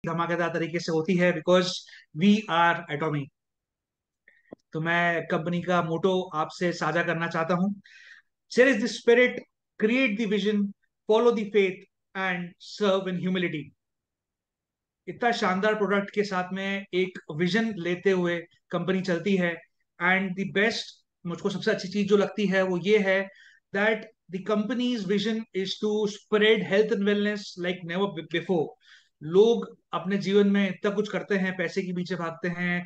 धमाकेदार तरीके से होती है बिकॉज वी आर एटॉमी। तो मैं कंपनी का मोटो आपसे साझा करना चाहता हूँ। Share is the spirit, create the vision, follow the faith and serve in humility. इतना शानदार प्रोडक्ट के साथ में एक विजन लेते हुए कंपनी चलती है। एंड द बेस्ट, मुझको सबसे अच्छी चीज जो लगती है वो ये है that the company's vision is to spread health and wellness like never before. लोग अपने जीवन में इतना कुछ करते हैं, पैसे के पीछे भागते हैं,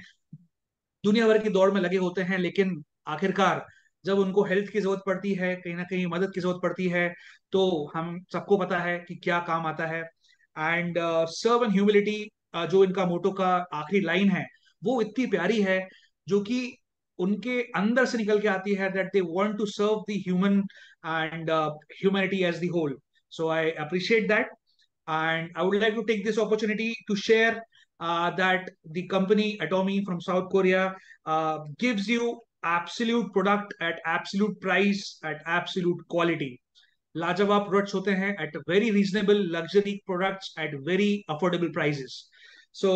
दुनिया भर की दौड़ में लगे होते हैं, लेकिन आखिरकार जब उनको हेल्थ की जरूरत पड़ती है, कहीं ना कहीं मदद की जरूरत पड़ती है, तो हम सबको पता है कि क्या काम आता है। एंड सर्व एंड ह्यूमिलिटी, जो इनका मोटो का आखिरी लाइन है, वो इतनी प्यारी है, जो कि उनके अंदर से निकल के आती है, that they want to serve the human and humanity as the whole. So I appreciate that, and I would like to take this opportunity to share that the company Atomy from South Korea gives you absolute product at absolute price at absolute quality. लाजवाब products होते हैं at very reasonable luxury products at very affordable prices. So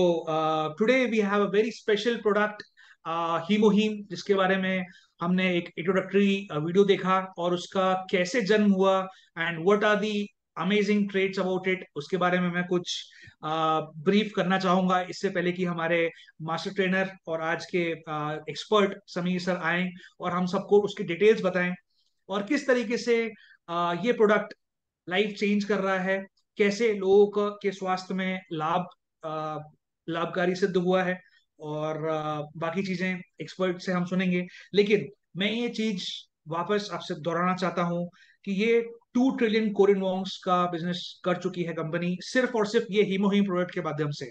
today we have a very special product, हीमोहीम, जिसके बारे में हमने एक introductory video देखा और उसका कैसे जन्म हुआ and what are the amazing traits about it, उसके बारे में मैं कुछ ब्रीफ करना चाहूंगा। इससे पहले कि हमारे मास्टर ट्रेनर और आज के एक्सपर्ट समीर सर आए और हम सबको उसकी डिटेल्स बताएं और किस तरीके से ये प्रोडक्ट लाइफ चेंज कर रहा है, कैसे लोगों के स्वास्थ्य में लाभकारी सिद्ध हुआ है, और बाकी चीजें एक्सपर्ट से हम सुनेंगे। लेकिन मैं ये चीज वापस आपसे दोहराना चाहता हूं कि ये 2 ट्रिलियन कोरियन वॉन्ग्स का बिजनेस कर चुकी है कंपनी, सिर्फ और सिर्फ ये हीमोहीम प्रोडक्ट के माध्यम से।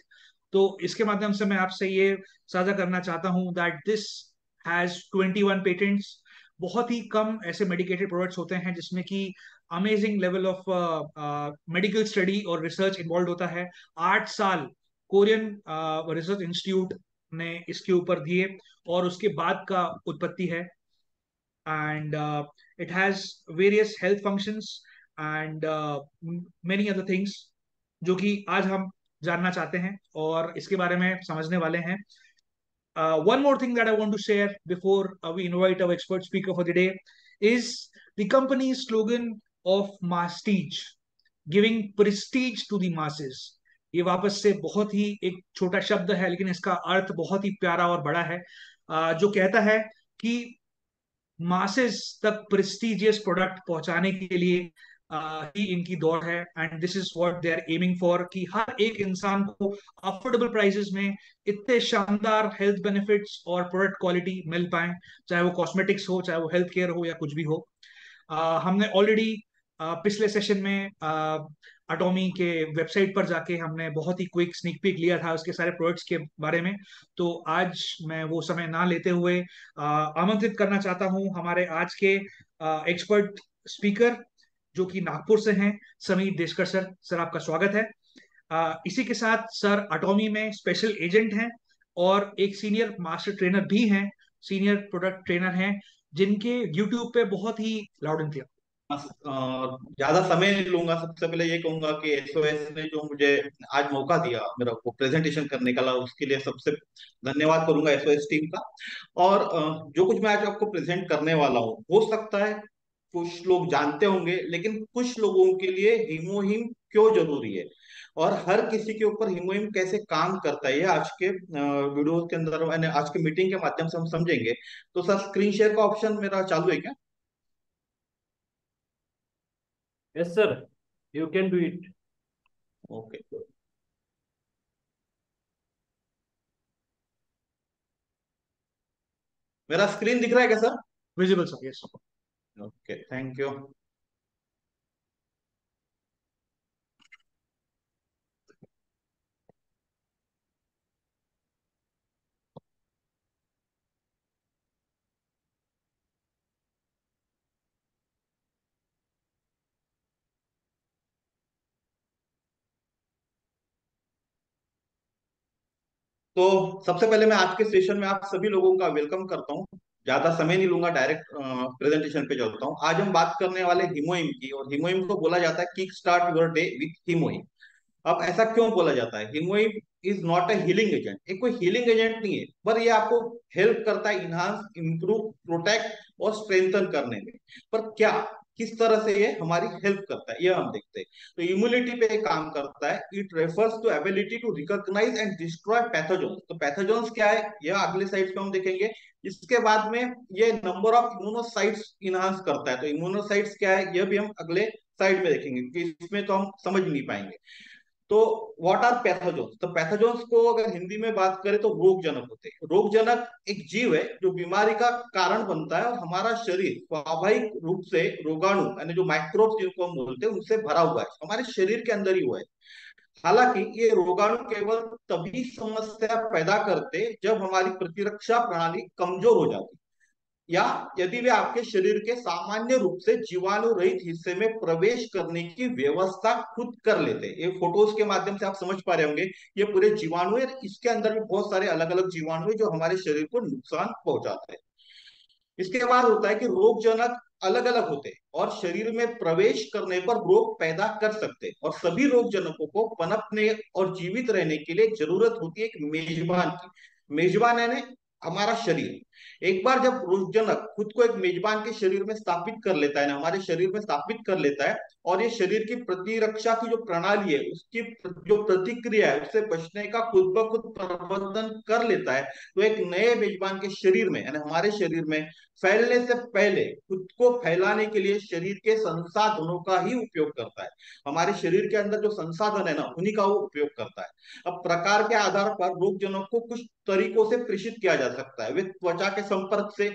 तो इसके माध्यम से मैं आपसे ये साझा करना चाहता हूं दैट दिस हैज 21 पेटेंट्स। बहुत ही कम ऐसे मेडिकेटेड प्रोडक्ट्स होते हैं जिसमें कि amazing level of medical study और रिसर्च इन्वॉल्व होता है। 8 साल कोरियन रिसर्च इंस्टीट्यूट ने इसके ऊपर दिए और उसके बाद का उत्पत्ति है। And it has various health functions and many other things, जो कि आज हम जानना चाहते हैं और इसके बारे में समझने वाले हैं। One more thing that I want to share before we invite our expert speaker for the day is the company's slogan of Mastige, giving prestige to the masses. ये वापस से बहुत ही एक छोटा शब्द है, लेकिन इसका अर्थ बहुत ही प्यारा और बड़ा है, जो कहता है कि मासेस तक प्रेस्टिजियस प्रोडक्ट पहुंचाने के लिए ही इनकी दौड़ है। And this is what they are aiming for, कि हर एक इंसान को अफोर्डेबल प्राइसेस में इतने शानदार हेल्थ बेनिफिट्स और प्रोडक्ट क्वालिटी मिल पाए, चाहे वो कॉस्मेटिक्स हो, चाहे वो हेल्थ केयर हो, या कुछ भी हो। हमने ऑलरेडी पिछले सेशन में अटोमी के वेबसाइट पर जाके हमने बहुत ही क्विक स्नीक पीक लिया था उसके सारे प्रोडक्ट्स के बारे में। तो आज मैं वो समय ना लेते हुए आमंत्रित करना चाहता हूं हमारे आज के एक्सपर्ट स्पीकर, जो कि नागपुर से हैं, समीर देशकर सर। सर, आपका स्वागत है। इसी के साथ सर अटोमी में स्पेशल एजेंट हैं और एक सीनियर मास्टर ट्रेनर भी हैं, सीनियर प्रोडक्ट ट्रेनर हैं, जिनके यूट्यूब पे बहुत ही लाउड एंड क्लियर। ज्यादा समय नहीं लूंगा। सबसे पहले ये कहूंगा कि एसओएस ने जो मुझे आज मौका दिया मेरा को प्रेजेंटेशन करने का, उसके लिए सबसे धन्यवाद करूंगा एसओएस टीम का। और जो कुछ मैं आज आपको प्रेजेंट करने वाला हूँ, हो सकता है कुछ लोग जानते होंगे, लेकिन कुछ लोगों के लिए हीमोहिम क्यों जरूरी है और हर किसी के ऊपर हीमोहिम कैसे काम करता है, ये आज के वीडियो के अंदर मैंने आज के मीटिंग के माध्यम से हम समझेंगे। तो सर, स्क्रीन शेयर का ऑप्शन मेरा चालू है क्या? Yes, sir. You can do it. Okay. मेरा स्क्रीन दिख रहा है क्या sir? Visible sir, yes. Okay, thank you. तो सबसे पहले मैं आज के सेशन में आप सभी लोगों का वेलकम करता हूं। ज्यादा समय नहीं लूंगा, डायरेक्ट प्रेजेंटेशन पे चलता हूं। आज हम बात करने वाले हीमोहिम की, और हीमोहिम को बोला जाता है kick start your day with हीमोहिम। अब ऐसा क्यों बोला जाता है? हीमोइम is not a healing agent, ये कोई हीलिंग एजेंट नहीं है, पर ये आपको हेल्प करता है इन्हांस, इंप्रूव, प्रोटेक्ट और स्ट्रेंथन करने में। पर क्या, किस तरह से ये हमारी हेल्प करता है, ये हम देखते हैं। तो इम्यूनिटी पे काम करता है। It refers to ability to recognize and destroy pathogens. तो पैथोजोन्स क्या है, यह अगले साइड पे हम देखेंगे। इसके बाद में ये नंबर ऑफ इम्यूनोसाइट्स इनहांस करता है। तो इम्यूनोसाइट्स क्या है, यह भी हम अगले साइड में देखेंगे, क्योंकि इसमें तो हम समझ नहीं पाएंगे। तो व्हाट आर पैथोजोन्स? तो पैथोजोन्स को अगर हिंदी में बात करें तो रोगजनक होते हैं। रोगजनक एक जीव है जो बीमारी का कारण बनता है, और हमारा शरीर स्वाभाविक रूप से रोगाणु यानी जो माइक्रोब्स जिनको हम बोलते हैं उनसे भरा हुआ है, हमारे शरीर के अंदर ही हुआ है। हालांकि ये रोगाणु केवल तभी समस्या पैदा करते जब हमारी प्रतिरक्षा प्रणाली कमजोर हो जाती, या यदि वे आपके शरीर के सामान्य रूप से जीवाणु रहित हिस्से में प्रवेश करने की व्यवस्था खुद कर लेते हैं। ये फोटोज के माध्यम से आप समझ पा रहे होंगे, ये पूरे जीवाणु है, इसके अंदर भी बहुत सारे अलग अलग जीवाणु है जो हमारे शरीर को नुकसान पहुंचाते हैं। इसके बाद होता है कि रोगजनक अलग अलग होते हैं और शरीर में प्रवेश करने पर रोग पैदा कर सकते हैं, और सभी रोगजनकों को पनपने और जीवित रहने के लिए जरूरत होती है एक मेजबान की। मेजबान यानी हमारा शरीर। एक बार जब रोगजनक खुद को एक मेजबान के शरीर में स्थापित कर लेता है ना, हमारे शरीर में स्थापित कर लेता है, और ये शरीर की प्रतिरक्षा की जो प्रणाली है उसकी जो प्रतिक्रिया है उससे बचने का खुद ब खुद प्रबंधन कर लेता है, तो एक नए मेजबान के शरीर में यानी हमारे शरीर में फैलने से पहले खुद को फैलाने के लिए शरीर के संसाधनों का ही उपयोग करता है। हमारे शरीर के अंदर जो संसाधन है ना, उन्हीं का वो उपयोग करता है। अब प्रकार के आधार पर रोगजनक को कुछ तरीकों से प्रेषित किया जा सकता है। वे त्वचा के संपर्क से,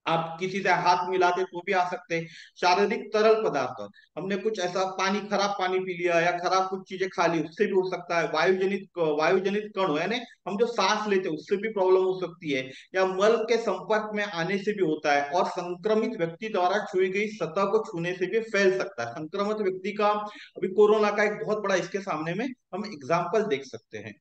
आप किसी से हाथ मिलाते तो भी आ सकते हैं। शारीरिक तरल पदार्थ, हमने कुछ ऐसा पानी, खराब पानी पी लिया या खराब कुछ चीजें खा ली, उससे भी हो सकता है। वायुजनित कण यानी हम जो सांस लेते हैं उससे भी प्रॉब्लम हो सकती है, या मल के संपर्क में आने से भी होता है, और संक्रमित व्यक्ति द्वारा छुई गई सतह को छूने से भी फैल सकता है। संक्रमित व्यक्ति का, अभी कोरोना का एक बहुत बड़ा इसके सामने में हम एग्जाम्पल देख सकते हैं।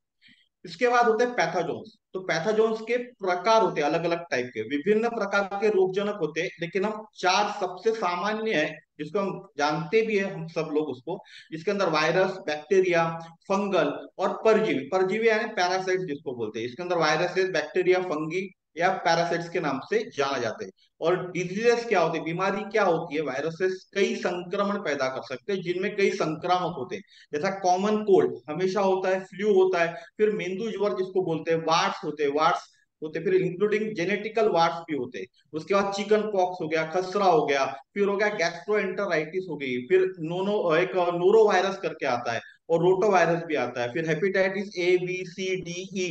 इसके बाद होते हैं पैथोजोन्स। तो पैथोजोन्स के प्रकार होते हैं अलग अलग टाइप के, विभिन्न प्रकार के रोगजनक होते हैं, लेकिन हम चार सबसे सामान्य है जिसको हम जानते भी है हम सब लोग उसको, जिसके अंदर वायरस, बैक्टीरिया, फंगल और परजीवी। परजीवी यानी पैरासाइट जिसको बोलते हैं, इसके अंदर वायरसेस, बैक्टीरिया, फंगी या पैरासाइट्स के नाम से जाना जाते हैं। और डिजीजेस क्या होती है, बीमारी क्या होती है, वायरसेस कई संक्रमण पैदा कर सकते हैं जिनमें कई संक्रामक होते हैं। जैसा कॉमन कोल्ड हमेशा होता है, फ्लू होता है, फिर मेंदू ज्वर जिसको बोलते हैं, वार्ड्स होते हैं, वार्ड्स होते, फिर इंक्लूडिंग जेनेटिकल वार्ड्स भी होते हैं। उसके बाद चिकन पॉक्स हो गया, खसरा हो गया, फिर हो गया गैस्ट्रोएंटराइटिस हो गई, फिर एक नोरो वायरस करके आता है, और रोटो वायरस भी आता है, फिर hepatitis A B C D E,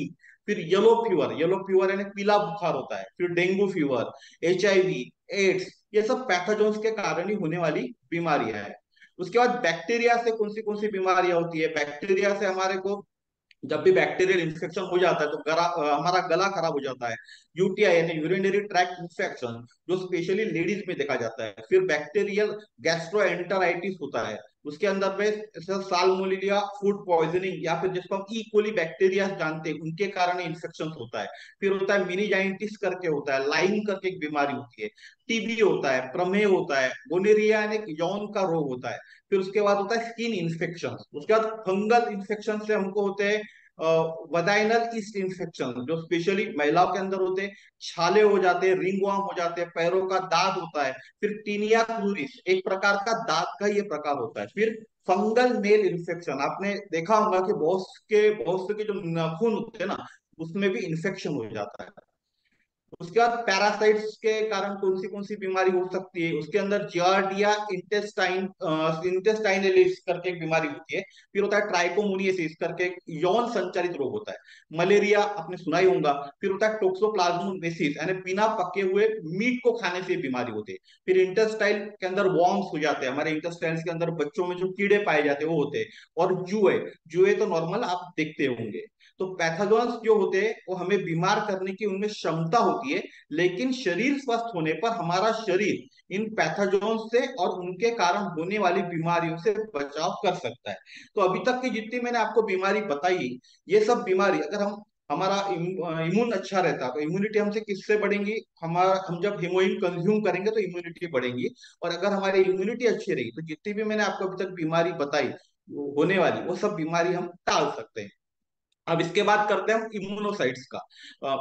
फिर येलो फीवर यानी पीला बुखार होता है, फिर डेंगू फीवर, HIV, एड्स, ये सब पैथोजोन्स के कारण ही होने वाली बीमारियां हैं। उसके बाद बैक्टीरिया से कौन सी बीमारियां होती है? बैक्टीरिया से हमारे को जब भी बैक्टीरियल इन्फेक्शन हो जाता है तो हमारा गला खराब हो जाता है। UTI यानी यूरिनरी ट्रैक्ट इन्फेक्शन, जो स्पेशली लेडीज में देखा जाता है। फिर बैक्टीरियल गैस्ट्रोएंटराइटिस होता है, उसके अंदर में साल्मोनेला फूड पॉइजनिंग, या फिर जिसको हम ई कोली बैक्टीरिया जानते हैं उनके कारण इन्फेक्शन होता है। फिर होता है मिनीजाइटिस करके होता है, लाइम करके एक बीमारी होती है, TB होता है, प्रमेह होता है, गोनेरिया यानी यौन का रोग होता है। फिर उसके बाद होता है स्किन इन्फेक्शन। उसके बाद फंगल इन्फेक्शन से हमको होते हैं वजाइनल ईस्ट इन्फेक्शन, जो स्पेशली महिलाओं के अंदर होते हैं, छाले हो जाते हैं, रिंगवर्म हो जाते हैं, पैरों का दाग होता है। फिर टीनिया क्लूरिस एक प्रकार का दाग का ये प्रकार होता है। फिर फंगल नेल इन्फेक्शन, आपने देखा होगा कि बहुत से के जो नाखून होते हैं ना, उसमें भी इन्फेक्शन हो जाता है। उसके बाद पैरासाइट्स के कारण कौन सी बीमारी हो सकती है? उसके अंदर जियार्डिया इंटेस्टाइनलिस करके एक बीमारी होती है। फिर होता है ट्राइकोमोनियसिस करके एक यौन संचारित रोग होता है। मलेरिया आपने सुना ही होगा। फिर होता है टोक्सोप्लाज्मोसिस यानी बिना पके हुए मीट को खाने से बीमारी होती है। फिर इंटेस्टाइन के अंदर वॉर्म्स हो जाते हैं, हमारे इंटेस्टाइन के अंदर बच्चों में जो कीड़े पाए जाते हैं वो होते हैं। और जुए, जुए तो नॉर्मल आप देखते होंगे। तो पैथोजन्स जो होते हैं वो हमें बीमार करने की उनमें क्षमता होती है, लेकिन शरीर स्वस्थ होने पर हमारा शरीर इन पैथोजन्स से और उनके कारण होने वाली बीमारियों से बचाव कर सकता है। तो अभी तक की जितनी मैंने आपको बीमारी बताई, ये सब बीमारी अगर हमारा इम्यून अच्छा रहता है तो इम्यूनिटी हमसे किससे बढ़ेंगी? हम जब हीमोइन कंज्यूम करेंगे तो इम्यूनिटी बढ़ेंगी। और अगर हमारी इम्यूनिटी अच्छी रही तो जितनी भी मैंने आपको अभी तक बीमारी बताई होने वाली वो सब बीमारी हम टाल सकते हैं। अब इसके बाद करते हैं हम इम्यूनोसाइट्स का।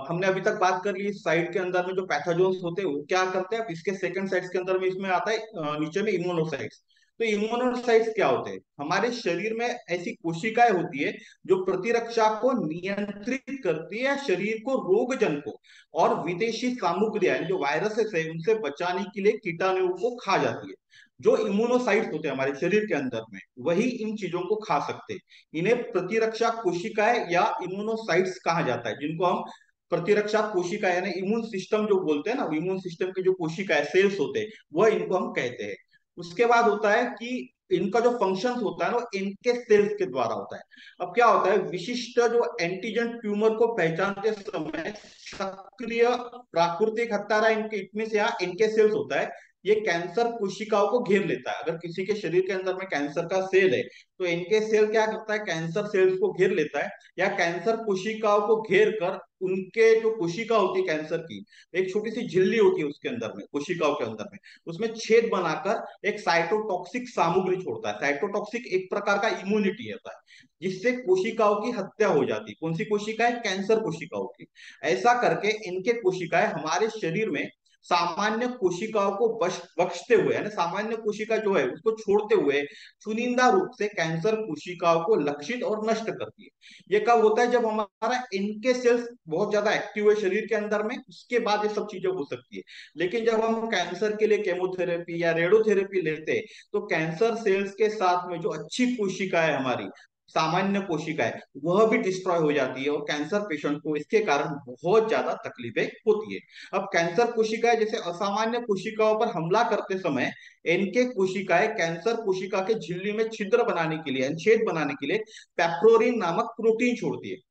हमने अभी तक बात कर ली साइट के अंदर में जो पैथोजोन्स होते हैं वो क्या करते हैं। अब इसके सेकंड साइट्स के अंदर में इसमें आता है नीचे में इम्यूनोसाइट्स। तो इम्यूनोसाइट्स क्या होते हैं? हमारे शरीर में ऐसी कोशिकाएं होती है जो प्रतिरक्षा को नियंत्रित करती है या शरीर को रोगजन को और विदेशी सामग्रियां यानी जो वायरसेस है उनसे बचाने के लिए कीटाणुओं को खा जाती है। जो इम्यूनोसाइट्स होते हैं हमारे शरीर के अंदर में वही इन चीजों को खा सकते हैं। इन्हें प्रतिरक्षा कोशिकाएं या इम्यूनोसाइट्स कहा जाता है, जिनको हम प्रतिरक्षा कोशिका यानी इम्यून सिस्टम जो बोलते हैं ना, इम्यून सिस्टम की जो कोशिकाएं सेल्स होते हैं वह इनको हम कहते हैं। उसके बाद होता है कि इनका जो फंक्शन होता है ना इनके सेल्स के द्वारा होता है। अब क्या होता है, विशिष्ट जो एंटीजन ट्यूमर को पहचानते समय सक्रिय प्राकृतिक हत्यारा इनके इनमें से यहाँ इनके सेल्स होता है। ये कैंसर कोशिकाओं को घेर लेता है। अगर किसी के शरीर के अंदर में कैंसर का सेल है तो इनके सेल क्या करता है, कैंसर सेल्स को घेर लेता है या कैंसर कोशिकाओं को घेर कर उनके जो कोशिका होती है कैंसर की, एक छोटी सी झिल्ली होती है उसके अंदर में, कोशिकाओं के अंदर में उसमें छेद बनाकर एक साइटोटॉक्सिक सामग्री छोड़ता है। साइटोटॉक्सिक एक प्रकार का इम्यूनिटी होता है जिससे कोशिकाओं की हत्या हो जाती है। कौन सी कोशिकाएं? कैंसर कोशिकाओं की। ऐसा करके इनके कोशिकाएं हमारे शरीर में सामान्य कोशिकाओं को बख्शते हुए यानी सामान्य कोशिका जो है उसको छोड़ते हुए चुनिंदा रूप से कैंसर कोशिकाओं को लक्षित और नष्ट करती है। ये कब होता है? जब हमारा इनके सेल्स बहुत ज्यादा एक्टिव है शरीर के अंदर में, उसके बाद ये सब चीजें हो सकती है। लेकिन जब हम कैंसर के लिए केमोथेरेपी या रेडियोथेरेपी लेते हैं तो कैंसर सेल्स के साथ में जो अच्छी कोशिका है हमारी सामान्य कोशिका है वह भी डिस्ट्रॉय हो जाती है और कैंसर पेशेंट को इसके कारण बहुत ज्यादा तकलीफें होती है। अब कैंसर कोशिकाएं जैसे असामान्य कोशिकाओं पर हमला करते समय इनके कोशिकाएं कैंसर कोशिका के झिल्ली में छिद्र बनाने के लिए छेद बनाने के लिए पेप्रोरिन नामक प्रोटीन छोड़ती है।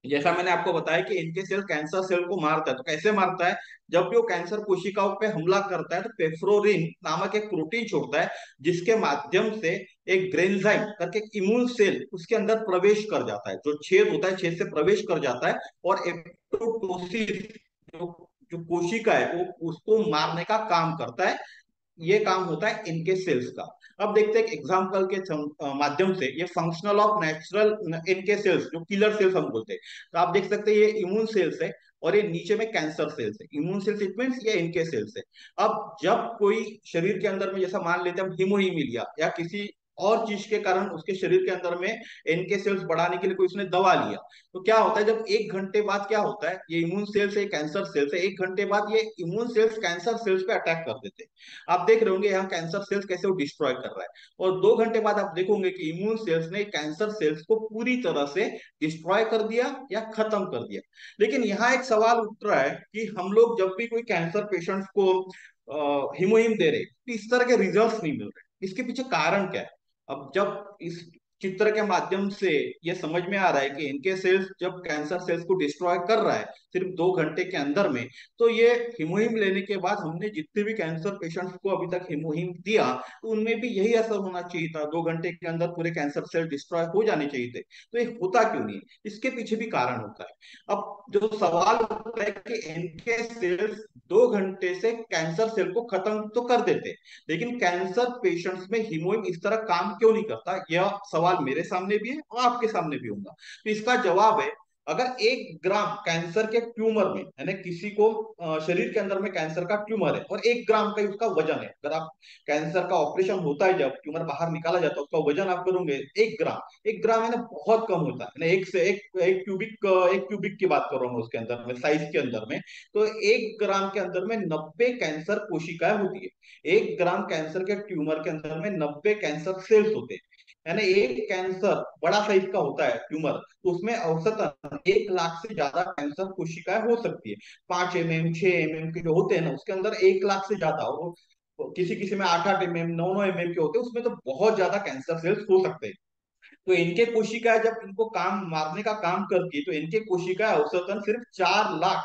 जैसा मैंने आपको बताया कि इनके सेल कैंसर सेल को मारता है, तो कैसे मारता है? जब भी वो कैंसर कोशिकाओं पे हमला करता है तो पेफ्रोरिन नामक एक प्रोटीन छोड़ता है जिसके माध्यम से एक ग्रेन्जाइम करके एक इम्यून सेल उसके अंदर प्रवेश कर जाता है। जो छेद होता है छेद से प्रवेश कर जाता है और एपोप्टोसिस जो जो कोशिका है वो उसको मारने का काम करता है। ये काम होता है इनके सेल्स का। अब देखते हैं एक एग्जांपल के माध्यम से ये फंक्शनल ऑफ नेचुरल इनके सेल्स जो किलर सेल्स हम बोलते हैं। तो आप देख सकते हैं ये इम्यून सेल्स है और ये नीचे में कैंसर सेल्स है। इम्यून सेल्स इट मीन्स ये इनके सेल्स है। अब जब कोई शरीर के अंदर में जैसा मान लेते हैं हम हीमोहीमिलिया या किसी और चीज के कारण उसके शरीर के अंदर में इनके सेल्स बढ़ाने के लिए कोई उसने दवा लिया, तो क्या होता है जब 1 घंटे बाद क्या होता है, ये इम्यून सेल्स है कैंसर सेल्स है, 1 घंटे बाद ये इम्यून सेल्स कैंसर सेल्स पे अटैक कर देते हैं। आप देख रहे होंगे यहाँ कैंसर सेल्स कैसे वो डिस्ट्रॉय कर रहा है। और 2 घंटे बाद आप देखोगे कि इम्यून सेल्स ने कैंसर सेल्स को पूरी तरह से डिस्ट्रॉय कर दिया या खत्म कर दिया। लेकिन यहाँ एक सवाल उठ रहा है कि हम लोग जब भी कोई कैंसर पेशेंट्स को हीमोहिम दे रहे तो इस तरह के रिजल्ट्स नहीं मिल रहे, इसके पीछे कारण क्या है? अब जब इस चित्र के माध्यम से ये समझ में आ रहा है कि इनके सेल्स जब कैंसर सेल्स को डिस्ट्रॉय कर रहा है सिर्फ 2 घंटे के अंदर में, तो ये हिमोहिम लेने के बाद हमने जितने भी कैंसर पेशेंट्स को अभी तक हिमोहिम दिया तो उनमें भी यही असर होना चाहिए था, 2 घंटे के अंदर पूरे कैंसर सेल डिस्ट्रॉय हो जाने चाहिए थे। तो ये होता क्यों नहीं? इसके पीछे भी कारण होता है। अब जो सवाल होता है कि इनके सेल्स 2 घंटे से कैंसर सेल को खत्म तो कर देते, लेकिन कैंसर पेशेंट्स में हीमोइम इस तरह काम क्यों नहीं करता? यह सवाल मेरे सामने भी है और आपके सामने भी होगा। तो इसका जवाब है, अगर 1 ग्राम कैंसर के ट्यूमर में यानी किसी को शरीर के अंदर में कैंसर का ट्यूमर है और 1 ग्राम का उसका वजन है, अगर आप कैंसर का ऑपरेशन होता है जब ट्यूमर बाहर निकाला जाता है उसका वजन आप करोगे 1 ग्राम, 1 ग्राम है ना बहुत कम होता है ना, एक से एक क्यूबिक, एक क्यूबिक की बात कर रहा हूँ उसके अंदर में साइज के अंदर में। तो 1 ग्राम के अंदर में 90 कैंसर कोशिकाएं होती है। 1 ग्राम कैंसर के ट्यूमर के अंदर में 90 कैंसर सेल्स होते हैं। यानी एक कैंसर बड़ा साइज का होता है ट्यूमर तो उसमें औसतन 1 लाख से ज्यादा कैंसर कोशिकाएं हो सकती है। 5 mm 6 mm के जो होते हैं ना उसके अंदर 1 लाख से ज्यादा, और किसी किसी में 8 8 mm 9 9 mm के होते हैं उसमें तो बहुत ज्यादा कैंसर सेल्स हो सकते हैं। तो इनके कोशिकाएं जब इनको काम मारने का काम करती है तो इनके कोशिकाएं औसतन सिर्फ 4 लाख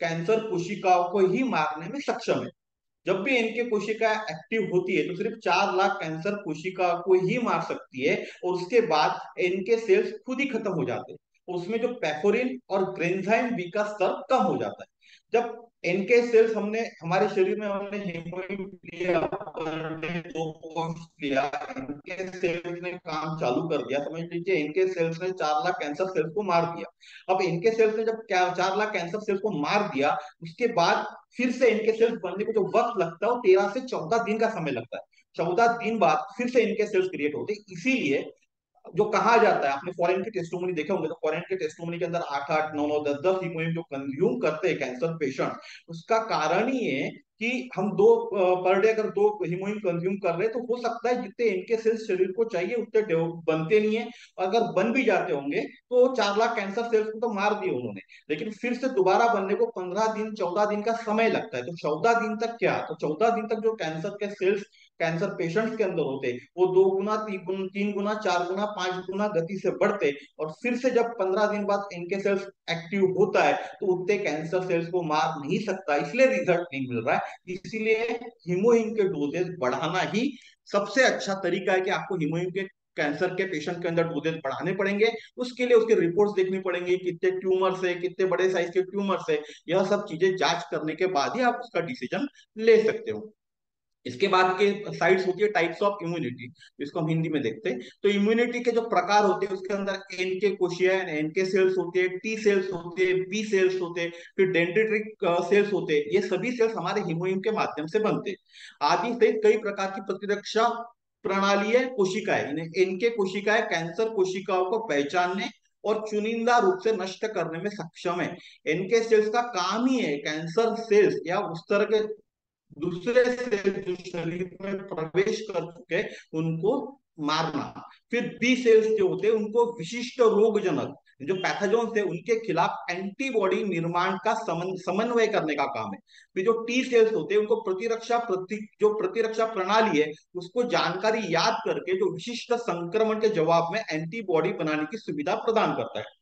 कैंसर कोशिकाओं को ही मारने में सक्षम है। जब भी इनके कोशिका एक्टिव होती है तो सिर्फ 4 लाख कैंसर कोशिका को ही मार सकती है और उसके बाद इनके सेल्स खुद ही खत्म हो जाते हैं। उसमें जो पेफोरिन और ग्रेन्जाइम बी का स्तर कम हो जाता है। जब एनके सेल्स हमने हमारे शरीर में हमने हीमोग्लोबिन लिया, पर डे 2 कोर्स लिया, एनके सेल्स ने काम चालू कर दिया, समझ लीजिए एनके सेल्स ने 4 लाख कैंसर सेल्स को मार दिया। अब एनके सेल्स ने जब 4 लाख कैंसर सेल्स को मार दिया, उसके बाद फिर से इनके सेल्स बनने को जो वक्त लगता है वो 13 से 14 दिन का समय लगता है। 14 दिन बाद फिर से इनके सेल्स क्रिएट होते हैं। इसीलिए जो कहा जाता है, आपने फॉरेन के टेस्टोमनी देखे होंगे, तो फॉरेन के टेस्टोमनी के अंदर 8-8 9-9 10-10 हीमोग्लोबिन जो कंज्यूम करते हैं कैंसर पेशेंट, उसका कारण ही है कि हम दो पर डे अगर 2 हीमोग्लोबिन कंज्यूम कर रहे हैं तो हो सकता है जितने इनके सेल्स शरीर को चाहिए उतने बनते नहीं है। अगर बन भी जाते होंगे तो 4 लाख कैंसर सेल्स को तो मार दिए उन्होंने, लेकिन फिर से दोबारा बनने को 15 दिन 14 दिन का समय लगता है। तो 14 दिन तक क्या, तो 14 दिन तक जो कैंसर के सेल्स कैंसर पेशेंट्स के अंदर होते वो 2 गुना 3 गुना 4 गुना 5 गुना गति से बढ़ते, और फिर से जब 15 दिन बाद इनके सेल्स एक्टिव होता है तो उतने कैंसर सेल्स को मार नहीं सकता, इसलिए रिजल्ट नहीं मिल रहा है। इसीलिए हीमोहिम के डोजेज बढ़ाना ही सबसे अच्छा तरीका है कि आपको हीमोहिम के कैंसर के पेशेंट के अंदर डोजेज बढ़ाने पड़ेंगे। उसके लिए उसके रिपोर्ट्स देखनी पड़ेंगी, कितने ट्यूमर्स है, कितने बड़े साइज के ट्यूमर्स है, यह सब चीजें जांच करने के बाद ही आप उसका डिसीजन ले सकते हो। इसके बाद के साइड्स होती है टाइप्स ऑफ इम्यूनिटी, इसको हम हिंदी में देखते हैं। तो इम्यूनिटी के जो प्रकार होते हैं उसके अंदर एनके कोशिया, एनके सेल्स होते हैं, टी सेल्स होते हैं, बी सेल्स होते हैं, फिर डेंड्रिटिक सेल्स होते हैं। ये सभी सेल्स हमारे हीमोहिम के माध्यम से बनते हैं। आदि से कई प्रकार की प्रतिरक्षा प्रणाली है कोशिकाएं, इन्हें एनके कोशिकाएं कैंसर कोशिकाओं को पहचानने और चुनिंदा रूप से नष्ट करने में सक्षम है। एनके सेल्स का काम ही है कैंसर सेल्स या उस तरह के दूसरे सेल जो शरीर में प्रवेश कर चुके उनको मारना। फिर बी सेल्स जो होते हैं उनको विशिष्ट रोगजनक जो पैथोजन्स है उनके खिलाफ एंटीबॉडी निर्माण का समन्वय करने का काम है। फिर जो टी सेल्स होते हैं उनको जो प्रतिरक्षा प्रणाली है उसको जानकारी याद करके जो विशिष्ट संक्रमण के जवाब में एंटीबॉडी बनाने की सुविधा प्रदान करता है।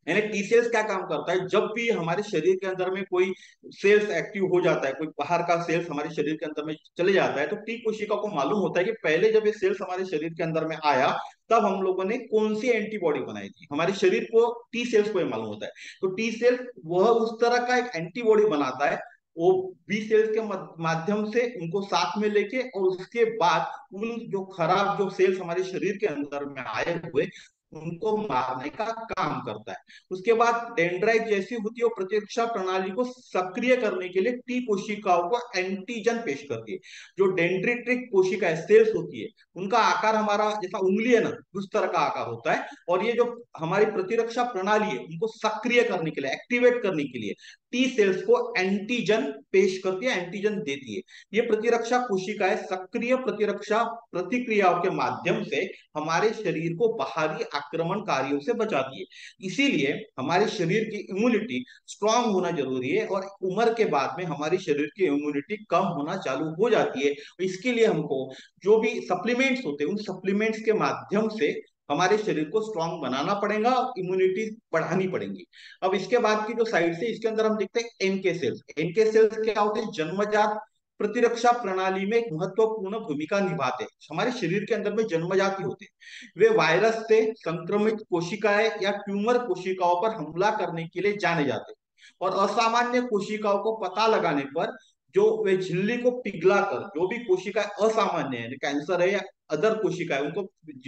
यानी टी सेल्स क्या काम करता है, जब भी हमारे शरीर के अंदर में कोई सेल्स एक्टिव हो जाता है, कोई बाहर का सेल्स हमारे शरीर के अंदर में चले जाता है, तो टी कोशिका को मालूम होता है कि पहले जब ये सेल्स हमारे शरीर के अंदर में आया तब हम लोगों ने कौन सी एंटीबॉडी बनाई थी। हमारे शरीर को टी सेल्स को ये मालूम होता है। तो टी सेल्स वह उस तरह का एक एंटीबॉडी बनाता है, वो बी सेल्स के माध्यम से उनको साथ में लेके, और उसके बाद उन जो खराब जो सेल्स हमारे शरीर के अंदर में आए हुए उनको मारने का काम करता है। उसके बाद डेंड्राइट जैसी होती है वो प्रतिरक्षा प्रणाली को सक्रिय करने के लिए टी कोशिकाओं को एंटीजन पेश करती है। जो डेंड्रिटिक कोशिका सेल्स होती है उनका आकार हमारा जैसा उंगली है ना उस तरह का आकार होता है, और ये जो हमारी प्रतिरक्षा प्रणाली है उनको सक्रिय करने के लिए एक्टिवेट करने के लिए टी सेल्स को एंटीजन पेश करती है, एंटीजन देती है। ये प्रतिरक्षा कोशिकाएं सक्रिय प्रतिरक्षा प्रतिक्रियाओं के माध्यम से हमारे शरीर को बाहरी आक्रमणकारियों से बचाती है। इसीलिए हमारे शरीर की इम्यूनिटी स्ट्रांग होना जरूरी है, और उम्र के बाद में हमारी शरीर की इम्यूनिटी कम होना चालू हो जाती है। इसके लिए हमको जो भी सप्लीमेंट्स होते हैं उन सप्लीमेंट्स के माध्यम से हमारे शरीर को स्ट्रांग बनाना पड़ेगा और इम्यूनिटी बढ़ानी पड़ेगी। अब इसके बाद की जो साइड से इसके अंदर हम देखते हैं एनके सेल्स। एनके सेल्स क्या होते हैं, जन्मजात प्रतिरक्षा प्रणाली में एक महत्वपूर्ण भूमिका निभाते हैं। हमारे शरीर के अंदर में जन्मजाति होते हैं, वे वायरस से संक्रमित कोशिकाएं या ट्यूमर कोशिकाओं पर हमला करने के लिए जाने जाते हैं, और असामान्य कोशिकाओं को पता लगाने पर जो वे झिल्ली को पिघला कर, जो भी कोशिकाएं असामान्य है कैंसर है या अदर कोशिकाएं, उनको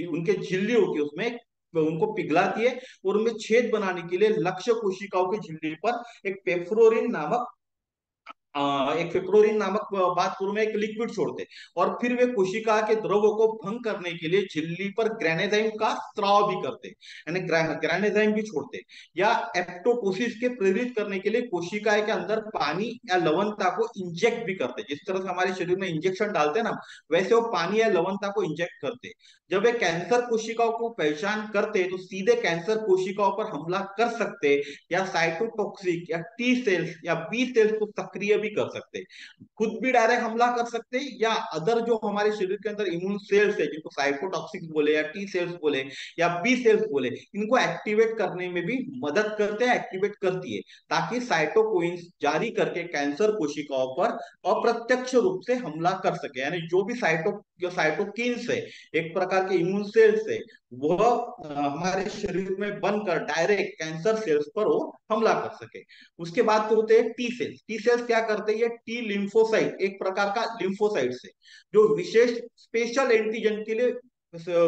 उनके झिल्ली होती है उसमें उनको पिघलाती है, और उनमें छेद बनाने के लिए लक्ष्य कोशिकाओं की झिल्ली पर एक पेफ्लोरिन नामक एक फेब्रोरिन नामक बाथरूम में एक लिक्विड छोड़ते, और फिर वे कोशिका के द्रव को भंग करने के लिए झिल्ली पर ग्रेनेजाइम का स्त्राव भी करते, यानी ग्रेनेजाइम भी छोड़ते, या एप्टोटोसिस के प्रेरित करने के लिए कोशिकाएं के अंदर पानी या लवणता को इंजेक्ट भी करते। जिस तरह से हमारे शरीर में इंजेक्शन डालते हैं ना, वैसे वो पानी या लवणता को इंजेक्ट करते। जब वे कैंसर कोशिकाओं को पहचान करते तो सीधे कैंसर कोशिकाओं पर हमला कर सकते, या साइटोटॉक्सिक या टी सेल्स या बी सेल्स को सक्रिय भी कर सकते, खुद भी डायरेक्ट हमला कर सकते, या अदर जो हमारे शरीर के अंदर इम्यून सेल्स है जिनको साइटोटॉक्सिक बोले या टी सेल्स बोले या बी सेल्स बोले, इनको एक्टिवेट करने में भी मदद करते हैं, एक्टिवेट करती है, ताकि साइटोकोइंस जारी करके कैंसर कोशिकाओं पर अप्रत्यक्ष रूप से हमला कर सके। यानी जो भी साइटोकिन्स है एक प्रकार के इम्यून सेल्स है, वह हमारे शरीर में बनकर डायरेक्ट कैंसर सेल्स पर वो हमला कर सके। उसके बाद तो होते हैं टी सेल्स। टी सेल्स क्या करते हैं? ये टी लिम्फोसाइट, एक प्रकार का लिम्फोसाइट से जो विशेष स्पेशल एंटीजन के लिए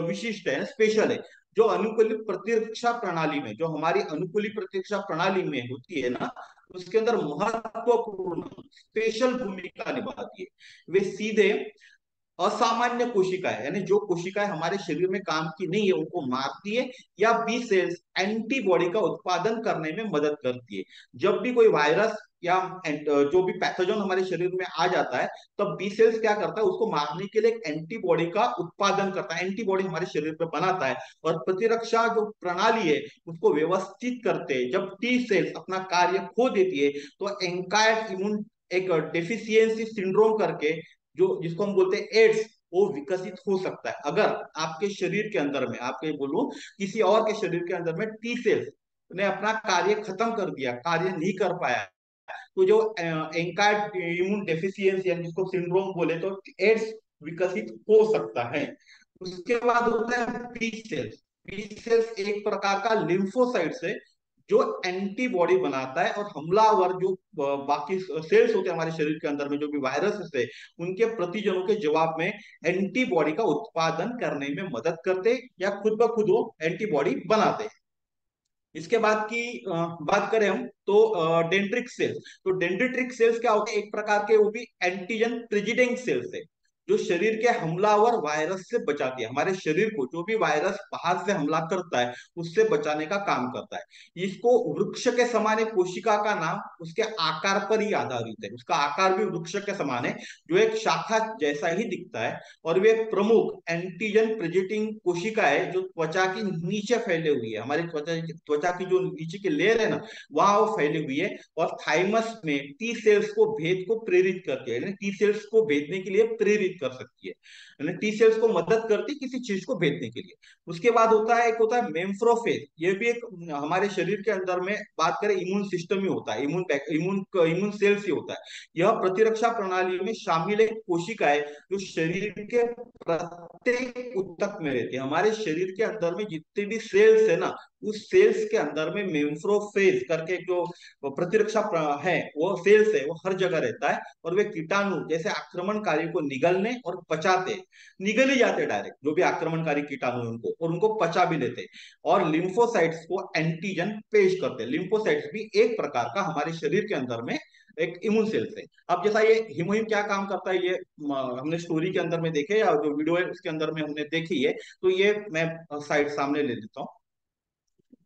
विशिष्ट है, स्पेशल है, जो अनुकूलित प्रतिरक्षा प्रणाली में, जो हमारी अनुकूलित प्रतिरक्षा प्रणाली में होती है ना, उसके अंदर महत्वपूर्ण स्पेशल भूमिका निभाती है। वे सीधे असामान्य कोशिकाएं, यानी जो कोशिकाएं हमारे शरीर में काम की नहीं है, उनको मारती है, या बी सेल्स एंटीबॉडी का उत्पादन करने में मदद करती है। जब भी कोई वायरस या जो भी पैथोजन हमारे शरीर में आ जाता है, तब बी सेल्स क्या करता है? उसको मारने के लिए एक एंटीबॉडी का उत्पादन करता है, एंटीबॉडी हमारे शरीर में बनाता है, और प्रतिरक्षा जो प्रणाली है उसको व्यवस्थित करते हैं। जब टी सेल्स अपना कार्य खो देती है, तो एंकायर इम्यून एक डेफिशिएंसी सिंड्रोम करके, जो जिसको हम बोलते हैं एड्स, वो विकसित हो सकता है। अगर आपके शरीर के अंदर में, आपके बोलूं किसी और के शरीर के अंदर में टी सेल्स ने अपना कार्य खत्म कर दिया, कार्य नहीं कर पाया, तो जो एंकार्ड इम्यून डेफिशिएंसी है, जिसको सिंड्रोम बोले, तो एड्स विकसित हो सकता है। उसके बाद होता है बी सेल्स। बी सेल्स एक प्रकार का लिम्फोसाइट है, जो एंटीबॉडी बनाता है, और हमलावर जो बाकी सेल्स होते हैं हमारे शरीर के अंदर में, जो भी वायरस है, उनके प्रतिजनों के जवाब में एंटीबॉडी का उत्पादन करने में मदद करते, या खुद ब खुद वो एंटीबॉडी बनाते हैं। इसके बाद की बात करें हम, तो डेंड्रिक सेल्स। तो डेंड्रिटिक सेल्स क्या होते हैं? एक प्रकार के वो भी एंटीजन प्रेजिडेंट सेल्स है, जो शरीर के हमलावर वायरस से बचाती है। हमारे शरीर को जो भी वायरस बाहर से हमला करता है, उससे बचाने का काम करता है। इसको वृक्ष के समान है। कोशिका का नाम उसके आकार पर ही आधारित है, उसका आकार भी वृक्ष के समान है, जो एक शाखा जैसा ही दिखता है। और वे प्रमुख एंटीजन प्रेजेंटिंग कोशिका है, जो त्वचा की नीचे फैले हुई है। हमारी त्वचा की जो नीचे की लेयर है ना, वहां वो फैली हुई है, और थाइमस में टी सेल्स को भेद को प्रेरित करती है, टी सेल्स को भेदने के लिए प्रेरित कर सकती है, टी सेल्स को मदद करती है किसी चीज को भेदने के लिए। उसके बाद होता है, एक होता है मेम्फ्रोफेज। ये भी एक हमारे शरीर के अंदर में बात करें, इम्यून सिस्टम ही होता है, इम्यून इम्यून इम्यून सेल्स ही होता है। यह प्रतिरक्षा प्रणाली में शामिल एक कोशिका है, जो शरीर के प्रत्येक ऊतक में रहती है। हमारे शरीर के अंदर में जितने भी सेल्स है ना, उस सेल्स के अंदर में मेम्फ्रोफेज करके जो प्रतिरक्षा है, वो सेल्स है, वो हर जगह रहता है, और वे कीटाणु जैसे आक्रमणकारी को निगलने और पचाते, निगल ही जाते डायरेक्ट, जो भी आक्रमणकारी कीटाणु है उनको, और उनको पचा भी लेते, और लिम्फोसाइट्स को एंटीजन पेश करते। लिम्फोसाइट्स भी एक प्रकार का हमारे शरीर के अंदर में एक इम्यून सेल्स है। अब जैसा ये हिमोहिम क्या काम करता है, ये हमने स्टोरी के अंदर में देखे, या जो वीडियो है उसके अंदर में हमने देखी है, तो ये मैं साइड सामने ले लेता हूँ।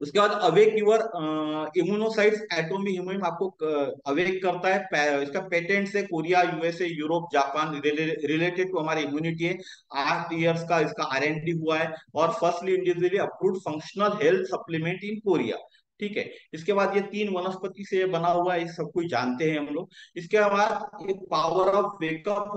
उसके बाद awake your immunocytes Atomy human आपको अवेक करता है। इसका पेटेंट से Korea, USA, Europe, Japan related to हमारी इम्यूनिटी है। 8 इयर्स का इसका आर&डी हुआ है, और firstly individually approved functional health supplement in Korea. ठीक है। इसके बाद ये 3 वनस्पति से बना हुआ है, ये सब कुछ जानते हैं हम लोग। इसके बाद ये पावर ऑफ वेकअप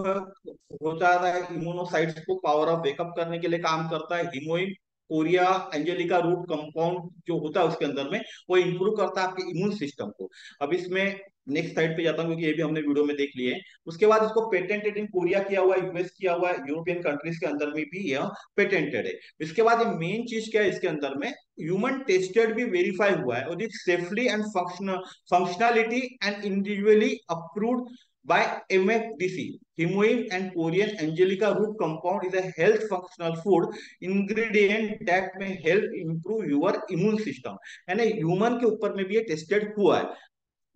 होता है, इम्यूनोसाइट्स को पावर ऑफ वेकअप करने के लिए काम करता है। हिमोइन कोरिया एंजेलिका रूट कंपाउंड जो होता है उसके अंदर में, वो इंप्रूव करता है आपके इम्यून सिस्टम को। अब इसमें नेक्स्ट साइड पे जाता हूँ, क्योंकि ये भी हमने वीडियो में देख लिए है। उसके बाद इसको पेटेंटेड इन कोरिया किया हुआ है, यूएस किया हुआ है, यूरोपियन कंट्रीज के अंदर में भी यह पेटेंटेड है। इसके बाद ये मेन चीज क्या है इसके अंदर में, ह्यूमन टेस्टेड भी वेरीफाई हुआ है, और safely and functionality and individually approved by MFDC. Himoin and Korean Angelica root compound is a health functional food ingredient that may help improve your immune system. यानी ह्यूमन के ऊपर में भी ये टेस्टेड हुआ है।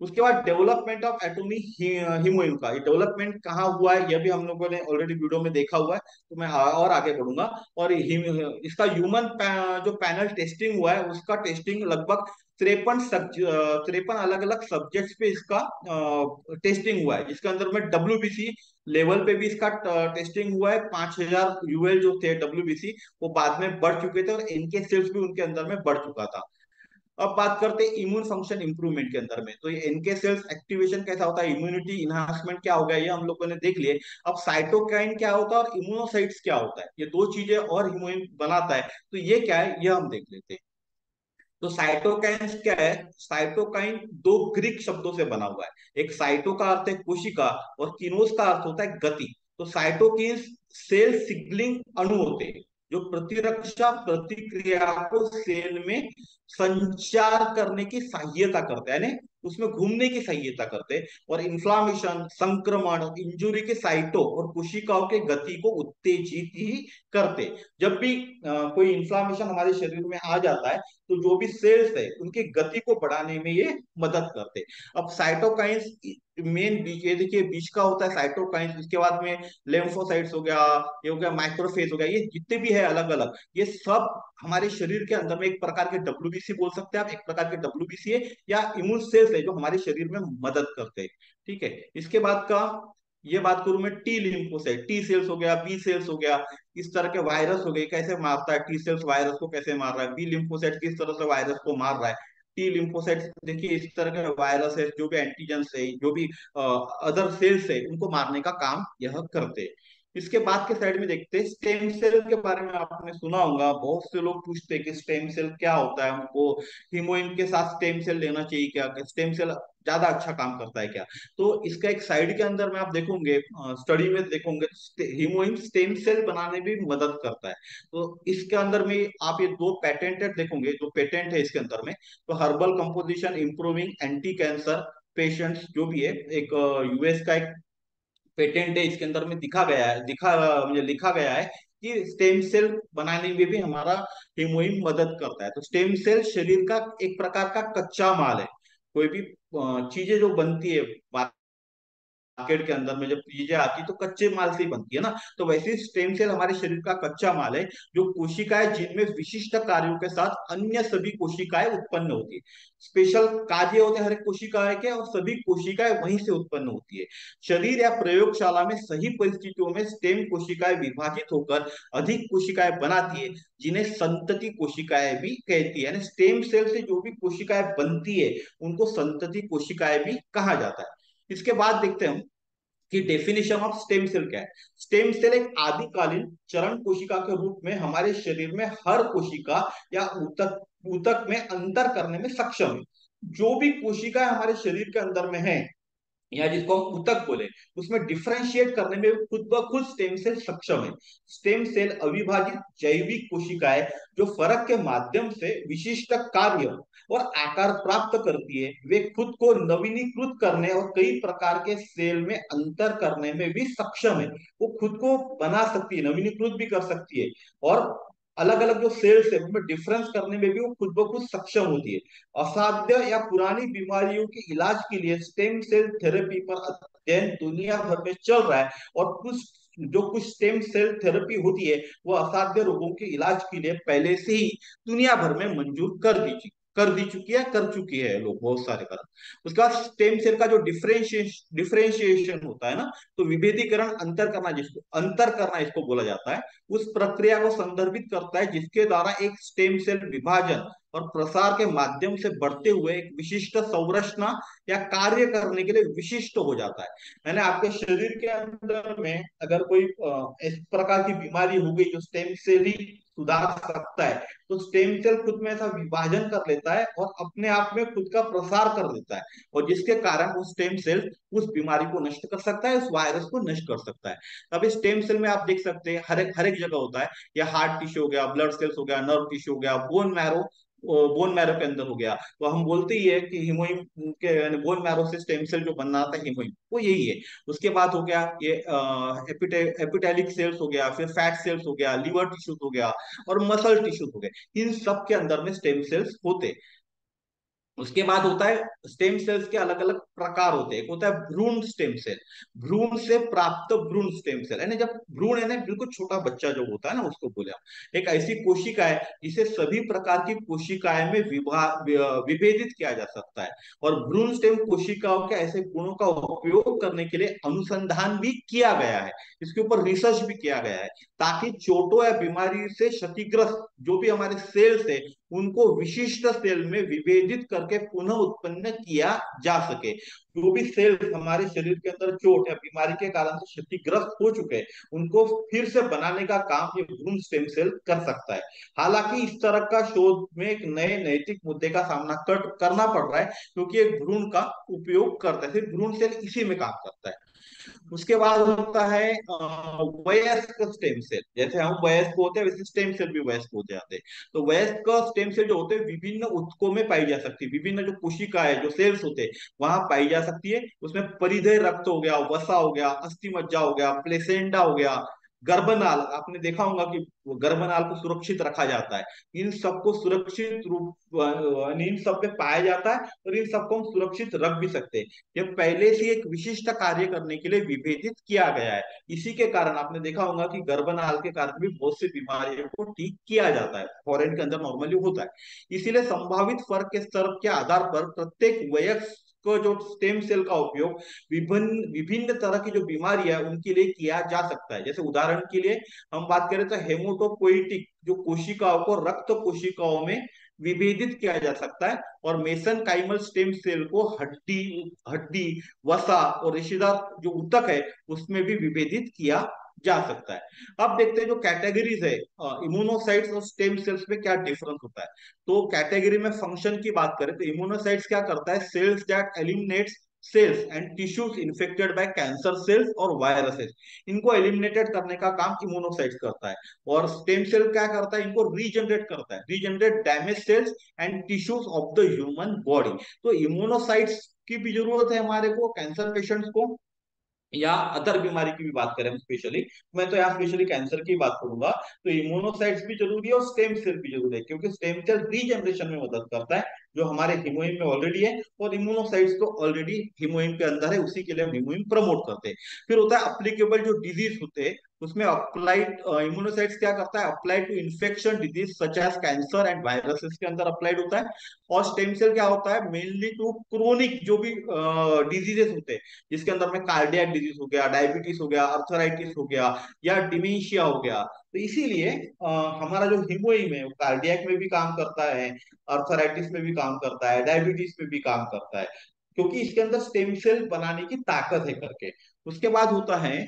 उसके बाद डेवलपमेंट ऑफ एटोमी हीमोइन का, डेवलपमेंट कहाँ हुआ है, यह भी हम लोगों ने ऑलरेडी वीडियो में देखा हुआ है, तो मैं और आगे बढ़ूंगा। और इसका ह्यूमन जो पैनल टेस्टिंग हुआ है, उसका टेस्टिंग लगभग 53 अलग अलग सब्जेक्ट्स पे इसका टेस्टिंग हुआ है, जिसके अंदर में WBC लेवल पे भी इसका टेस्टिंग हुआ है। 5000 यूएल जो थे WBC, वो बाद में बढ़ चुके थे, और इनके सेल्स भी उनके अंदर में बढ़ चुका था। अब बात करते हैं इम्यून फंक्शन इंप्रूवमेंट के अंदर में, तो ये एनके सेल्स एक्टिवेशन कैसा होता है, इम्यूनिटी इनहांसमेंट क्या होगा, ये हम लोगों ने देख लिए। अब साइटोकाइन क्या होता है और इम्यूनोसाइट्स क्या होता है, ये दो चीजें और इम्यून बनाता है, तो ये क्या है ये हम देख लेते हैं। तो साइटोकाइन क्या है? साइटोकाइन दो ग्रीक शब्दों से बना हुआ है। एक साइटो का अर्थ है कोशिका, और किनोस का अर्थ होता है गति। तो साइटोकिन्स सेल सिग्नलिंग अणु होते हैं, जो प्रतिरक्षा प्रतिक्रिया को सेल में संचार करने की सहायता करते हैं, यानी उसमें घूमने की सहायता करते हैं, और इन्फ्लामेशन, संक्रमण, इंजुरी के साइटों और कोशिकाओं के गति को उत्तेजित ही करते। जब भी कोई इन्फ्लामेशन हमारे शरीर में आ जाता है तो जो भी सेल्स है उनकी गति को बढ़ाने में ये मदद करते। अब साइटोकाइंस मेन बीज, ये देखिए बीज का होता है साइटोकाइंस, इसके बाद में लेम्फोसाइट्स हो गया, ये हो गया माइक्रोफेज हो गया, ये जितने भी है अलग अलग, ये सब हमारे शरीर के अंदर में एक प्रकार के डब्ल्यूबीसी बोल सकते हैं आप, एक प्रकार के डब्ल्यूबीसी है या इम्यून सेल्स है जो हमारे शरीर में मदद करते हैं। ठीक है, इसके बाद का ये बात करूं मैं टी लिम्फोसाइट, टी सेल्स हो गया, बी सेल्स हो गया, इस तरह के वायरस हो गए, कैसे मारता है टी सेल्स वायरस को, कैसे मार रहा है, बी लिम्फोसाइट किस तरह से वायरस को मार रहा है, टी लिम्फोसाइट देखिए इस तरह के वायरस है जो भी एंटीजन है, जो भी अदर सेल्स है, उनको मारने का काम यह करते हैं। इसके बाद के साइड में देखते हैं स्टेम सेल के बारे में, आपने सुना होगा, बहुत से लोग पूछते हैं कि स्टेम सेल क्या होता है, हमको हीमोइन के साथ स्टेम सेल लेना चाहिए क्या, स्टेम सेल ज्यादा अच्छा काम करता है क्या। तो इसका एक साइड के अंदर में आप देखोगे, स्टडी में देखोगे, हीमोइन स्टेम सेल बनाने में भी मदद करता है। तो इसके अंदर में आप ये दो पेटेंटेड देखोगे, जो पेटेंट है इसके अंदर में, तो herbal composition improving anti cancer patients जो भी है, एक यूएस का एक पेटेंट है, इसके अंदर में दिखा गया है, मुझे लिखा गया है कि स्टेम सेल बनाने में भी हमारा हीमोइन मदद करता है। तो स्टेम सेल शरीर का एक प्रकार का कच्चा माल है। कोई भी चीजें जो बनती है मार्केट के अंदर में, जब चीजें आती है तो कच्चे माल से ही बनती है ना, तो वैसे ही स्टेम सेल हमारे शरीर का कच्चा माल है, जो कोशिकाएं जिनमें विशिष्ट कार्यों के साथ अन्य सभी कोशिकाएं उत्पन्न होती है। स्पेशल कार्य होते हैं हर एक कोशिकाएं के, और सभी कोशिकाएं वहीं से उत्पन्न होती है। शरीर या प्रयोगशाला में सही परिस्थितियों में स्टेम कोशिकाएं विभाजित होकर अधिक कोशिकाएं बनाती है, जिन्हें संतति कोशिकाएं भी कहती है। यानी स्टेम सेल से जो भी कोशिकाएं बनती है उनको संतति कोशिकाएं भी कहा जाता है। इसके बाद देखते हैं हम कि डेफिनेशन ऑफ स्टेम सेल क्या है। स्टेम सेल एक आदिकालीन चरण कोशिका के रूप में हमारे शरीर में हर कोशिका या ऊतक ऊतक में अंतर करने में सक्षम है। जो भी कोशिका हमारे शरीर के अंदर में है, या जिसको हम ऊतक बोले, उसमें डिफरेंशिएट करने में खुद ब खुद स्टेम सेल सक्षम है। स्टेम सेल अविभाजित जैविक कोशिकाएं जो फरक के माध्यम से विशिष्ट कार्य और आकार प्राप्त करती है, वे खुद को नवीनीकृत करने और कई प्रकार के सेल में अंतर करने में भी सक्षम है। वो खुद को बना सकती है, नवीनीकृत भी कर सकती है, और अलग अलग जो सेल्स है उनमें डिफरेंस करने में भी वो खुद ब खुद सक्षम होती है। असाध्य या पुरानी बीमारियों के इलाज के लिए स्टेम सेल थेरेपी पर अध्ययन दुनिया भर में चल रहा है, और कुछ स्टेम सेल थेरेपी होती है वो असाध्य रोगों के इलाज के लिए पहले से ही दुनिया भर में मंजूर कर दी चुकी है, कर चुकी है लोग बहुत सारे कारण। उसके बाद स्टेम सेल का जो डिफरेंशिएशन होता है ना, तो विभेदीकरण, अंतर करना इसको बोला जाता है, उस प्रक्रिया को संदर्भित करता है जिसके द्वारा एक स्टेम सेल विभाजन और प्रसार के माध्यम से बढ़ते हुए एक विशिष्ट संरचना या कार्य करने के लिए विशिष्ट हो जाता है। मैंने आपके शरीर के अंदर में अगर कोई इस प्रकार की बीमारी हो गई जो स्टेम सेल ही सुधार सकता है, तो स्टेम सेल खुद में ऐसा विभाजन कर लेता है और अपने आप में खुद का प्रसार कर देता है, और जिसके कारण वो स्टेम सेल उस बीमारी को नष्ट कर सकता है, उस वायरस को नष्ट कर सकता है। अब स्टेम सेल में आप देख सकते हैं हर एक जगह होता है, या हार्ट टिश्यू हो गया, ब्लड सेल्स हो गया, नर्व टिश्यू हो गया, बोन मैरो के अंदर हो गया। तो हम बोलते ही है कि हीमोइन के बोन मैरो से स्टेम सेल जो बनना आता है हीमोइन, वो यही है। उसके बाद हो गया ये एपिटेलिक सेल्स हो गया, फिर फैट सेल्स हो गया, लिवर टिश्यूज हो गया, और मसल टिश्यूज हो गए। इन सब के अंदर में स्टेम सेल्स होते। उसके बाद होता है स्टेम सेल्स के अलग अलग प्रकार होते हैं। एक होता है भ्रूण स्टेम सेल, भ्रूण से प्राप्त भ्रूण स्टेम सेल, यानी जब भ्रूण है ना बिल्कुल छोटा बच्चा जो होता है ना उसको बोले हम। एक ऐसी कोशिका है जिसे सभी प्रकार की कोशिकाएं में विभेदित किया जा सकता है, और भ्रूण स्टेम कोशिकाओं के ऐसे गुणों का उपयोग करने के लिए अनुसंधान भी किया गया है, इसके ऊपर रिसर्च भी किया गया है, ताकि चोटों या बीमारी से क्षतिग्रस्त जो भी हमारे सेल्स है उनको विशिष्ट सेल में विभेदित करके पुनः उत्पन्न किया जा सके। जो भी सेल्स हमारे शरीर के अंदर चोट या बीमारी के कारण से क्षतिग्रस्त हो चुके हैं, उनको फिर से बनाने का काम ये भ्रूण स्टेम सेल कर सकता है। हालांकि इस तरह का शोध में एक नए नैतिक मुद्दे का सामना करना पड़ रहा है, क्योंकि एक भ्रूण का उपयोग करता है, सिर्फ भ्रूण सेल इसी में काम करता है। उसके बाद होता है वयस्क स्टेम सेल। जैसे हम वयस्क होते हैं वैसे स्टेम सेल भी वयस्क हो जाते हैं। तो वयस्क स्टेम सेल जो होते हैं विभिन्न ऊतकों में पाई जा सकती है, विभिन्न जो कोशिका है, जो सेल्स होते हैं वहां पाई जा सकती है। उसमें परिधेय रक्त हो गया, वसा हो गया, अस्थि मज्जा हो गया, प्लेसेंडा हो गया, गर्भनाल, आपने देखा होगा कि वो गर्भनाल को सुरक्षित रखा जाता है। इन सबको सुरक्षित रूप इन सब में पाया जाता है, और इन सबको हम सुरक्षित रख भी सकते हैं। ये पहले से एक विशिष्ट कार्य करने के लिए विभेदित किया गया है। इसी के कारण आपने देखा होगा कि गर्भनाल के कारण भी बहुत सी बीमारियों को ठीक किया जाता है, फॉरेन के अंदर नॉर्मली होता है। इसीलिए संभावित फर्क के स्तर के आधार पर प्रत्येक वयस्क को जो स्टेम सेल का उपयोग विभिन्न विभिन्न तरह की जो बीमारियां है उनके लिए किया जा सकता है। जैसे उदाहरण के लिए हम बात करें तो हेमोटोपोइटिक जो कोशिकाओं को रक्त कोशिकाओं में विभेदित किया जा सकता है, और मेसन काइमल स्टेम सेल को हड्डी हड्डी वसा और रेशेदार जो ऊतक है उसमें भी विभेदित किया जा सकता है। अब देखते हैं जो कैटेगरीज है इम्यूनोसाइट्स और स्टेम सेल्स में क्या डिफरेंस होता है। तो कैटेगरी में फंक्शन की बात करें तो इम्यूनोसाइट्स क्या करता है, cells that eliminates cells and tissues infected by cancer cells और वायरसेस, इनको एलिमिनेटेड करने का काम इम्यूनोसाइट्स करता है। और स्टेम सेल क्या करता है, इनको रीजनरेट करता है, regenerate damage cells and tissues of the human body. तो इम्यूनोसाइट्स की भी जरूरत है हमारे को कैंसर पेशेंट्स को, या अदर बीमारी की भी बात करें हम स्पेशली, मैं तो यहाँ स्पेशली कैंसर की बात करूंगा। तो इम्यूनोसाइट्स भी जरूरी है और स्टेम सेल भी जरूरी है, क्योंकि स्टेम सेल रीजनरेशन में मदद करता है जो हमारे हिमोइम में ऑलरेडी है, और इम्यूनोसाइट्स तो ऑलरेडी हिमोइम के अंदर है, उसी के लिए हम हिमोइम प्रमोट करते हैं। फिर होता है अप्लीकेबल जो डिजीज होते हैं, उसमें अप्लाइड इम्यूनोसाइट्स क्या करता है, applied to infection disease such as cancer and viruses के अंदर अप्लाइड होता है। और स्टेम सेल क्या होता है, मेनली टू क्रोनिक जो भी डिजीजेस होते हैं, जिसके अंदर में कार्डियक डिजीज हो गया, डायबिटीज हो गया, अर्थराइटिस हो गया, या डिमेंशिया हो गया। तो इसीलिए हमारा जो हिमोइम है वो कार्डियक में भी काम करता है, अर्थराइटिस में भी काम करता है, डायबिटीज में भी काम करता है, क्योंकि इसके अंदर स्टेम सेल बनाने की ताकत है करके। उसके बाद होता है,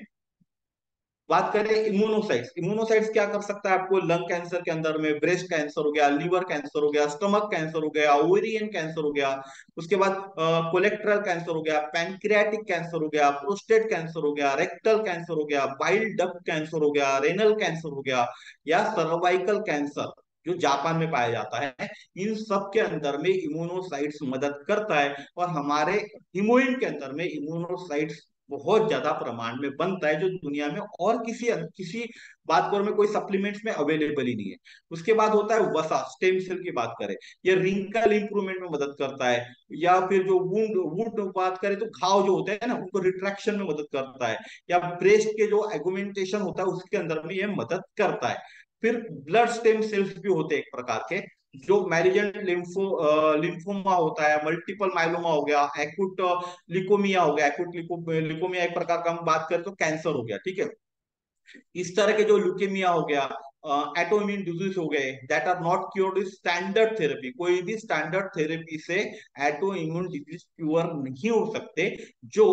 बात करें इम्यूनोसाइट्स, इम्यूनोसाइट्स क्या कर सकता है आपको लंग कैंसर के अंदर में, ब्रेस्ट कैंसर हो गया, लीवर कैंसर हो गया, स्टमक कैंसर हो गया, ओवेरियन कैंसर हो गया, उसके बाद कोलेक्ट्रल कैंसर हो गया, पैंक्रियाटिक कैंसर हो गया, प्रोस्टेट कैंसर हो गया, रेक्टल कैंसर हो गया, बाइल डक्ट कैंसर हो गया, रेनल कैंसर हो गया, या सर्वाइकल कैंसर जो जापान में पाया जाता है। इन सब के अंदर में इम्यूनोसाइट्स मदद करता है, और हमारे हिमोइड के अंदर में इम्यूनोसाइट्स बहुत ज्यादा प्रमाण में बनता है, जो दुनिया में और किसी किसी बात करो में कोई सप्लीमेंट्स में अवेलेबल ही नहीं है। उसके बाद होता है वसा, स्टेम सेल की बात करें, ये रिंकल इंप्रूवमेंट में मदद करता है, या फिर जो वुंड वुंड बात करें तो घाव जो होते हैं ना उनको रिट्रैक्शन में मदद करता है, या ब्रेस्ट के जो एगुमेंटेशन होता है उसके अंदर में ये मदद करता है। फिर ब्लड स्टेम सेल्स भी होते हैं एक प्रकार के, जो मैलिजेंट लिम्फोमा होता है, मल्टीपल माइलोमा हो गया, एक्यूट लिकोमिया हो गया, एक्यूट लिकोमिया एक प्रकार का हम बात करें तो कैंसर हो गया, ठीक है। इस तरह के जो ल्यूकेमिया हो गया, एटोइम्यून डिजीज हो गए that are not cured with standard therapy, कोई भी स्टैंडर्ड थेरेपी से एटो इम्यून डिजीज क्योर नहीं हो सकते। जो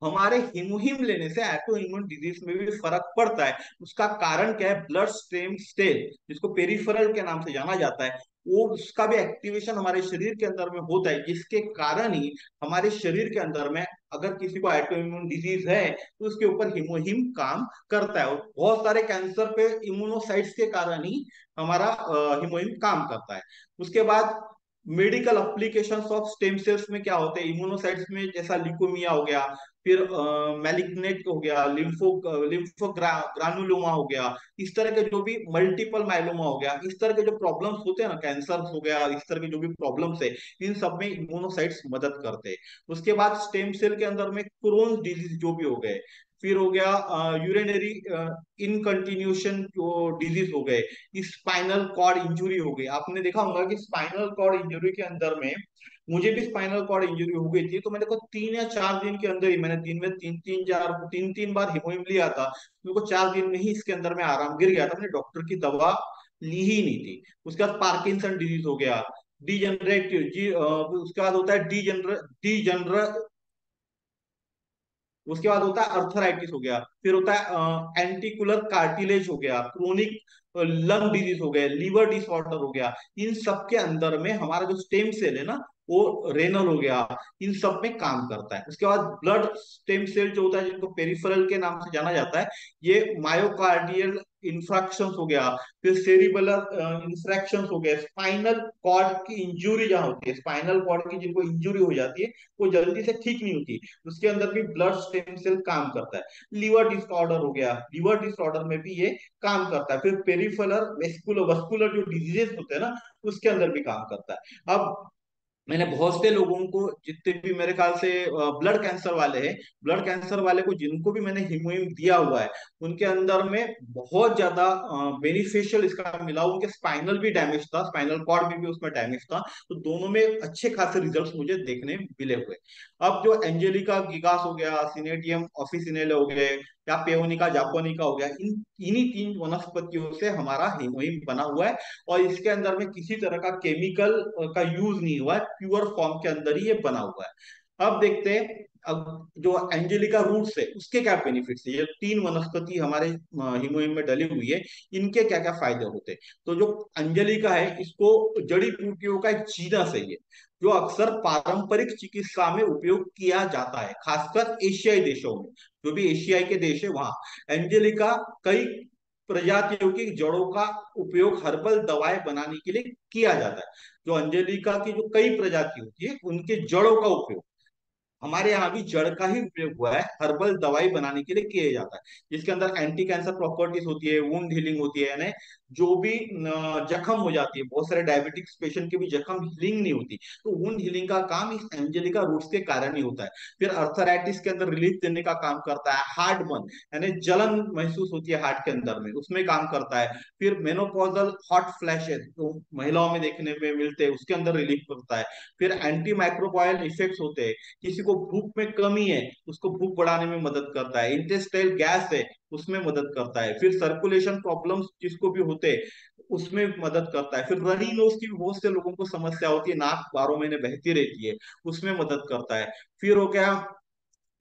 हमारे हिमोहिम लेने से एटो इम्यून डिजीज में भी फर्क पड़ता है। उसका कारण क्या है, ब्लड स्टेम सेल जिसको पेरिफेरल के नाम से जाना जाता है, वो उसका भी एक्टिवेशन हमारे शरीर के अंदर में होता है, जिसके कारण ही हमारे शरीर के अंदर में अगर किसी को एटो इम्यून डिजीज है तो उसके ऊपर हिमोहिम काम करता है। और बहुत सारे कैंसर पे इम्यूनोसाइट्स के कारण ही हमारा हिमोहिम काम करता है। उसके बाद medical applications of stem cells में क्या होते हैं, इम्यूनोसाइट्स में जैसा लिकोमिया हो गया, फिर मैलिग्नेट हो गया, लिम्फो ग्रानुलोमा हो गया, इस तरह के जो भी मल्टीपल माइलोमा हो गया, इस तरह के जो प्रॉब्लम्स होते हैं ना, कैंसर हो गया, इस तरह के जो भी प्रॉब्लम्स है, इन सब में इम्यूनोसाइट्स मदद करते हैं। उसके बाद स्टेम सेल के अंदर में क्रोन्स डिजीज जो भी हो गए, फिर हो गया यूरिनरी इनकंटिन्यूशन जो डिजीज हो गए, स्पाइनल कॉर्ड इंजुरी हो गई। आपने देखा होगा कि स्पाइनल कॉर्ड इंजुरी के अंदर में, मुझे भी स्पाइनल कॉर्ड इंजरी हो गई थी, तो मैंने को 3 या 4 दिन के अंदर ही, मैंने दिन में तीन तीन बार हिमोइम लिया था, मेरे को 4 दिन में ही इसके अंदर में आराम गिर गया था, मैंने डॉक्टर की दवा ली ही नहीं थी। उसके बाद पार्किंसन डिजीज हो गया, डीजनरेटिव जी, उसके बाद होता है डीजनर उसके बाद होता है अर्थराइटिस हो गया, फिर होता है एंटिकुलर कार्टिलेज हो गया, क्रोनिक लंग डिजीज हो गया, लीवर डिसऑर्डर हो गया। इन सब के अंदर में हमारा जो स्टेम सेल है ना, वो रेनल हो गया, इन सब में काम करता है। उसके बाद ब्लड स्टेम सेल जो होता है, जिनको पेरिफेरल के नाम से जाना जाता है, ये मायोकार्डियल इंफ्रैक्शन हो गया, फिर सेरिबेलर इंफ्रैक्शन हो गया, स्पाइनल कॉर्ड की इंजुरी जहां होती है, स्पाइनल कॉर्ड की जिनको इंजुरी हो जाती है, वो जल्दी से ठीक नहीं होती, उसके अंदर भी ब्लड स्टेम सेल काम करता है। लीवर डिसऑर्डर हो गया, लीवर डिसऑर्डर में भी ये काम करता है। फिर पेरिफेरल वेस्कुलर वस्कुलर जो डिजीजेस होते हैं ना, उसके अंदर भी काम करता है। अब मैंने बहुत से लोगों को, जितने भी मेरे ख्याल से ब्लड कैंसर वाले हैं, ब्लड कैंसर वाले को जिनको भी मैंने हीमोहिम दिया हुआ है, उनके अंदर में बहुत ज्यादा बेनिफिशियल इसका मिला। उनके स्पाइनल भी डैमेज था, स्पाइनल कॉर्ड भी उसमें डैमेज था, तो दोनों में अच्छे खासे रिजल्ट्स मुझे देखने मिले हुए। अब जो एंजेलिका गिगास हो गया, सिनेटियम ऑफिसिनेले हो गए, या पेयोनिका जापोनिका हो गया, इन इन्हीं तीन वनस्पतियों से हमारा हीमोहिम बना हुआ है। और इसके अंदर में किसी तरह का केमिकल का यूज नहीं हुआ है, प्योर फॉर्म के अंदर ही ये बना हुआ है। अब देखते हैं, अब जो एंजेलिका रूट्स है उसके क्या बेनिफिट्स है। ये तीन वनस्पति हमारे हिमोहिम में डली हुई है, इनके क्या क्या फायदे होते हैं। तो जो एंजेलिका है, इसको जड़ी बूटियों का एक जीनस है ये, जो अक्सर पारंपरिक चिकित्सा में उपयोग किया जाता है, खासकर एशियाई देशों में। जो भी एशियाई के देश है वहां एंजेलिका, कई प्रजातियों की जड़ों का उपयोग हर्बल दवाएं बनाने के लिए किया जाता है। जो अंजेलिका की जो कई प्रजाति होती है, उनके जड़ों का उपयोग हमारे यहाँ भी जड़ का ही उपयोग हुआ है, हर्बल दवाई बनाने के लिए किया जाता है, जिसके अंदर एंटी कैंसर प्रॉपर्टीज होती है, वुंड हीलिंग होती है, यानी जो भी जख्म हो जाती है, बहुत सारे डायबिटिक्स पेशेंट की भी जख्म हीलिंग नहीं होती, तो वुंड हीलिंग का काम इस एंजेलिका रूट्स के कारण ही होता है। फिर अर्थराइटिस के अंदर रिलीफ देने का काम करता है, हार्ट बर्न यानी जलन महसूस होती है हार्ट के अंदर में, उसमें काम करता है। फिर मेनोपॉजल हॉट फ्लैशेस जो महिलाओं में देखने में मिलते हैं, उसके अंदर रिलीफ करता है। फिर एंटी माइक्रोबायल इफेक्ट्स होते हैं, किसी को भूख में कमी है उसको भूख बढ़ाने में मदद करता है, इंटेस्टाइल गैस है उसमें मदद करता है, फिर सर्कुलेशन प्रॉब्लम्स जिसको भी होते हैं उसमें मदद करता है, फिर रनी नोज की भी बहुत से लोगों को समस्या होती है, नाक 12 महीने बहती रहती है, उसमें मदद करता है। फिर हो गया